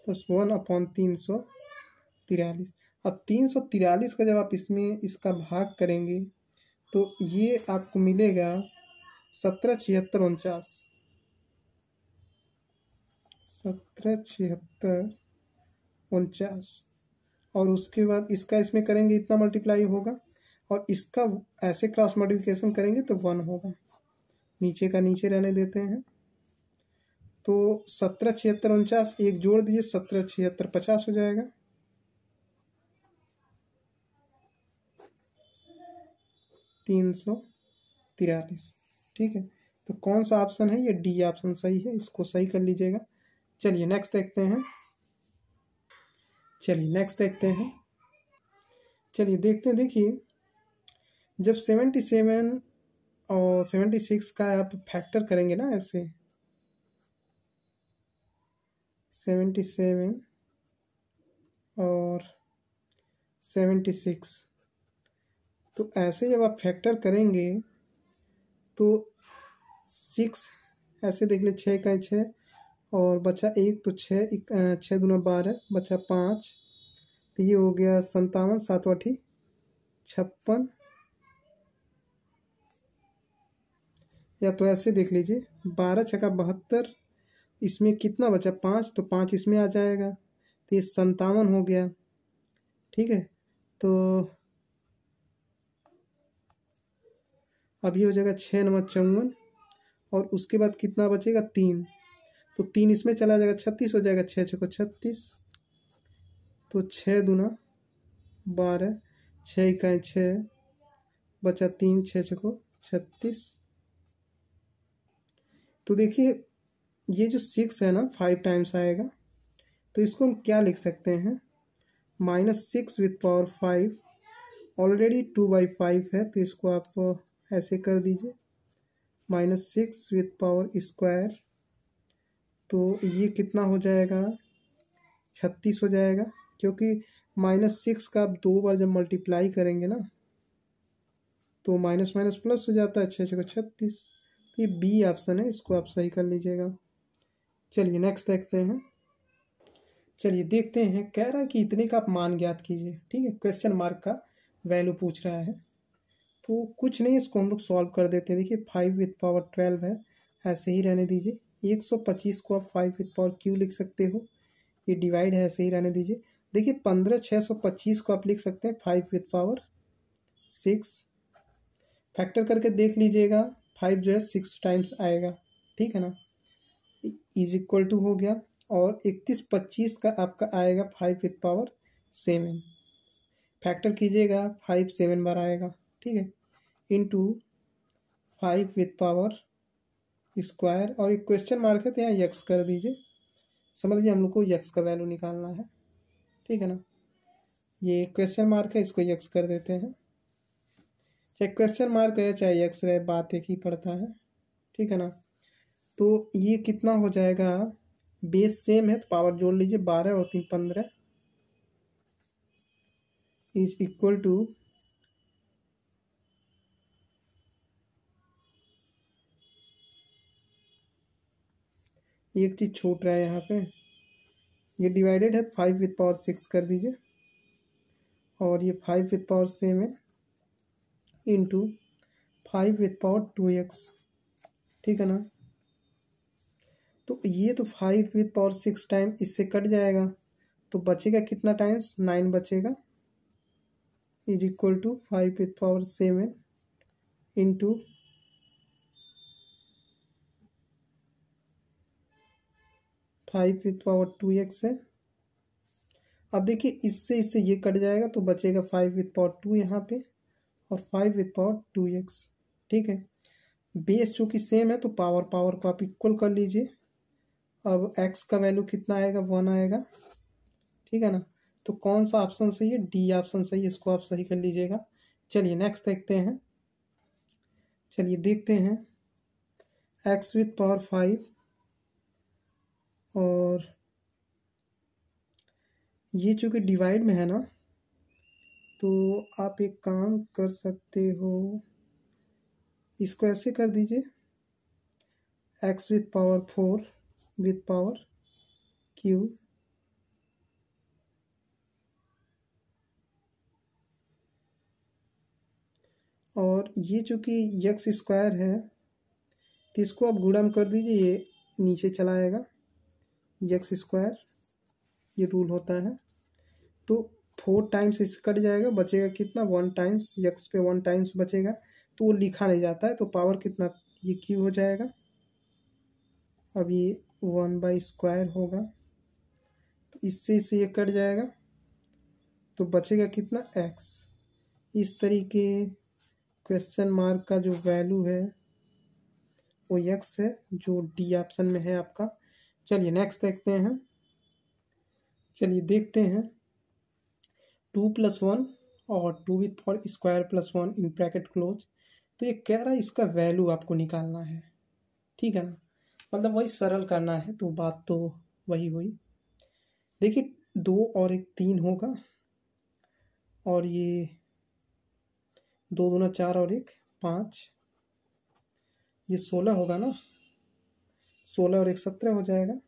प्लस 1/343। अब 343 का जब आप इसमें इसका भाग करेंगे तो ये आपको मिलेगा 177649, 177649, और उसके बाद इसका इसमें करेंगे इतना मल्टीप्लाई होगा, और इसका ऐसे क्रॉस मल्टीप्लिकेशन करेंगे तो 1 होगा। नीचे का नीचे रहने देते हैं, तो 177649 एक जोड़ दीजिए, 177650 हो जाएगा। $343। ठीक है, तो कौन सा ऑप्शन है, ये डी ऑप्शन सही है, इसको सही कर लीजिएगा। चलिए नेक्स्ट देखते हैं। चलिए देखते हैं। देखिए जब 77 और 76 का आप फैक्टर करेंगे ना, ऐसे 77 और 76, तो ऐसे जब आप फैक्टर करेंगे तो 6 ऐसे देख ले, 6 का 6 और बचा 1, तो 6 दूना 12, बचा 5, तो ये हो गया 57, 7 8 56, या तो ऐसे देख लीजिए 12 छक्का 72, इसमें कितना बचा 5, तो 5 इसमें आ जाएगा, तो ये 57 हो गया। ठीक है, तो अब ये हो जाएगा 6 9 54, और उसके बाद कितना बचेगा 3, तो 3 इसमें चला जाएगा, 36 हो जाएगा, 6 6 को 36, तो 6 दूना 12, 6 इकाई 6, बचा 3, 6 6 को 36। तो देखिए ये जो 6 है ना 5 टाइम्स आएगा, तो इसको हम क्या लिख सकते हैं, -6 विथ पावर 5, ऑलरेडी 2/5 है तो इसको आप ऐसे कर दीजिए, -6 विथ पावर स्क्वायर, तो ये कितना हो जाएगा 36 हो जाएगा, क्योंकि -6 का आप 2 बार जब मल्टीप्लाई करेंगे ना तो माइनस माइनस प्लस हो जाता है, 6 6 को 36। तो ये बी ऑप्शन है, इसको आप सही कर लीजिएगा। चलिए नेक्स्ट देखते हैं। चलिए देखते हैं, कह रहा है कि इतने का आप मान ज्ञात कीजिए। ठीक है, क्वेश्चन मार्क का वैल्यू पूछ रहा है, तो कुछ नहीं, इसको हम लोग सॉल्व कर देते हैं। देखिए 5 विथ पावर 12 है, ऐसे ही रहने दीजिए। 125 को आप 5 विथ पावर क्यू लिख सकते हो, ये डिवाइड है, ऐसे ही रहने दीजिए। देखिए 15 625 को आप लिख सकते हैं 5 विथ पावर 6, फैक्टर करके देख लीजिएगा, 5 जो है 6 टाइम्स आएगा। ठीक है ना, इज इक्वल टू हो गया, और 31 25 का आपका आएगा 5 विथ पावर 7। फैक्टर कीजिएगा 5 7 बार आएगा, ठीक है, इंटू 5 विथ पावर स्क्वायर, और एक क्वेश्चन मार्क है तो यहाँ यक्स कर दीजिए। समझ लीजिए हम लोग को यक्स का वैल्यू निकालना है, ठीक है ना। ये क्वेश्चन मार्क है, इसको यक्स कर देते हैं, चाहे क्वेश्चन मार्क रहे चाहे यक्स रहे, बात एक ही पड़ता है, ठीक है ना। तो ये कितना हो जाएगा, बेस सेम है तो पावर जोड़ लीजिए, 12 और 3 15 इज इक्वल टू एक चीज छूट रहा है यहाँ पे, ये डिवाइडेड है 5 विथ पावर 6 कर दीजिए, और ये 5 with power 7 into 5 with power 2x, ठीक है ना। तो ये तो 5 विथ पावर 6 टाइम इससे कट जाएगा, तो बचेगा कितना टाइम्स, 9 बचेगा, is equal to 5 with power 7 into 5 with power 2x है। अब देखिए इससे ये कट जाएगा तो बचेगा 5 विथ पावर 2 यहाँ पे, और 5 विथ पावर 2x, ठीक है। बेस चूँकि सेम है तो पावर को आप इक्वल कर लीजिए। अब x का वैल्यू कितना आएगा, 1 आएगा, ठीक है ना। तो कौन सा ऑप्शन सही है, डी ऑप्शन सही है, इसको आप सही कर लीजिएगा। चलिए नेक्स्ट देखते हैं, चलिए देखते हैं x विथ पावर 5, और ये चूँकि डिवाइड में है ना, तो आप एक काम कर सकते हो, इसको ऐसे कर दीजिए, x with power 4 with power q, और ये चूँकि यक्स स्क्वायर है तो इसको आप गुणन कर दीजिए, ये नीचे चला आएगा, यक्स स्क्वायर ये रूल होता है। तो 4 टाइम्स इससे कट जाएगा, बचेगा कितना, 1 टाइम्स, यक्स पे 1 टाइम्स बचेगा, तो वो लिखा नहीं जाता है, तो पावर कितना, ये क्यू हो जाएगा। अब ये 1/स्क्वायर होगा, तो इससे ये कट जाएगा, तो बचेगा कितना, एक्स। इस तरीके क्वेश्चन मार्क का जो वैल्यू है वो यक्स है, जो डी ऑप्शन में है आपका। चलिए नेक्स्ट देखते हैं, चलिए देखते हैं 2 + 1 और 2 with power square plus 1 in bracket close. तो ये कह रहा है इसका वैल्यू आपको निकालना है, ठीक है ना, मतलब वही सरल करना है, तो बात तो वही हुई। देखिए 2 और 1 3 होगा, और ये 2 दूना 4 और 1 5, ये 16 होगा ना, 16 और 1 17 हो जाएगा,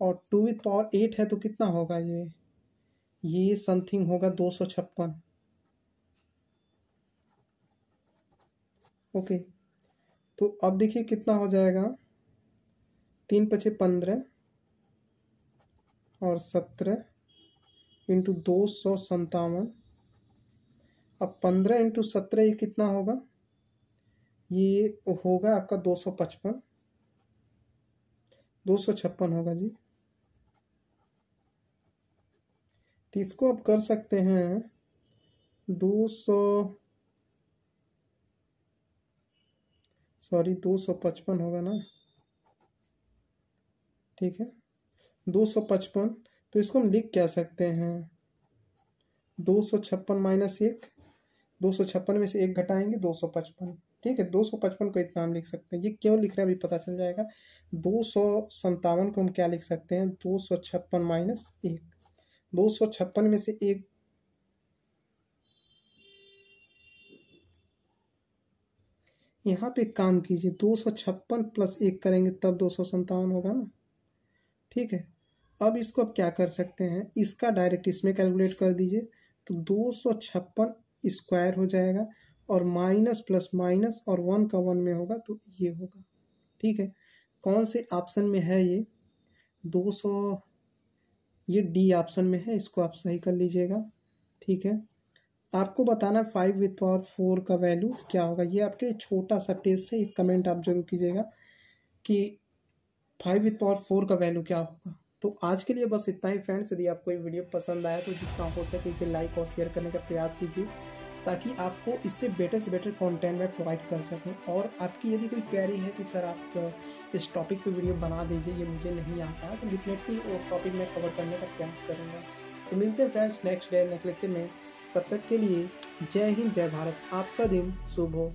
और 2 विथ पावर 8 है तो कितना होगा, ये समथिंग होगा 256। ओके, तो अब देखिए कितना हो जाएगा, 3 × 5 = 15 और 17 इंटू 257। अब 15 इंटू 17 ये कितना होगा, ये होगा आपका 256 होगा जी। तो इसको आप कर सकते हैं 255 होगा ना, ठीक है, 255। तो इसको हम लिख क्या सकते हैं, 256 - 1, 256 में से 1 घटाएंगे 255, ठीक है, 255 को इतना हम लिख सकते हैं। ये क्यों लिख रहे हैं अभी पता चल जाएगा। 257 को हम क्या लिख सकते हैं, 256 - 1, 256 में से 1, यहाँ पे काम कीजिए, 256 + 1 करेंगे तब 257 होगा ना, ठीक है। अब इसको आप क्या कर सकते हैं, इसका डायरेक्ट इसमें कैलकुलेट कर दीजिए, तो 256 स्क्वायर हो जाएगा, और माइनस प्लस माइनस और 1 का 1 में होगा तो ये होगा, ठीक है। कौन से ऑप्शन में है ये, 200, ये डी ऑप्शन में है, इसको आप सही कर लीजिएगा, ठीक है। आपको बताना 5 विथ पावर 4 का वैल्यू क्या होगा, ये आपके लिए छोटा सा टेस्ट है, एक कमेंट आप जरूर कीजिएगा कि 5 विथ पावर 4 का वैल्यू क्या होगा। तो आज के लिए बस इतना ही फ्रेंड्स। यदि आपको ये वीडियो पसंद आया तो जितना हो सके इसे लाइक और शेयर करने का प्रयास कीजिए, ताकि आपको इससे बेटर से बेटर कंटेंट मैं प्रोवाइड कर सकूं। और आपकी यदि कोई क्वेरी है कि सर आप इस टॉपिक पे वीडियो बना दीजिए, ये मुझे नहीं आता है, तो डेफिनेटली वो टॉपिक मैं कवर करने का प्रयास करूँगा। तो मिलते हैं friends next day next lecture में। तब तक के लिए जय हिंद जय भारत। आपका दिन शुभ हो।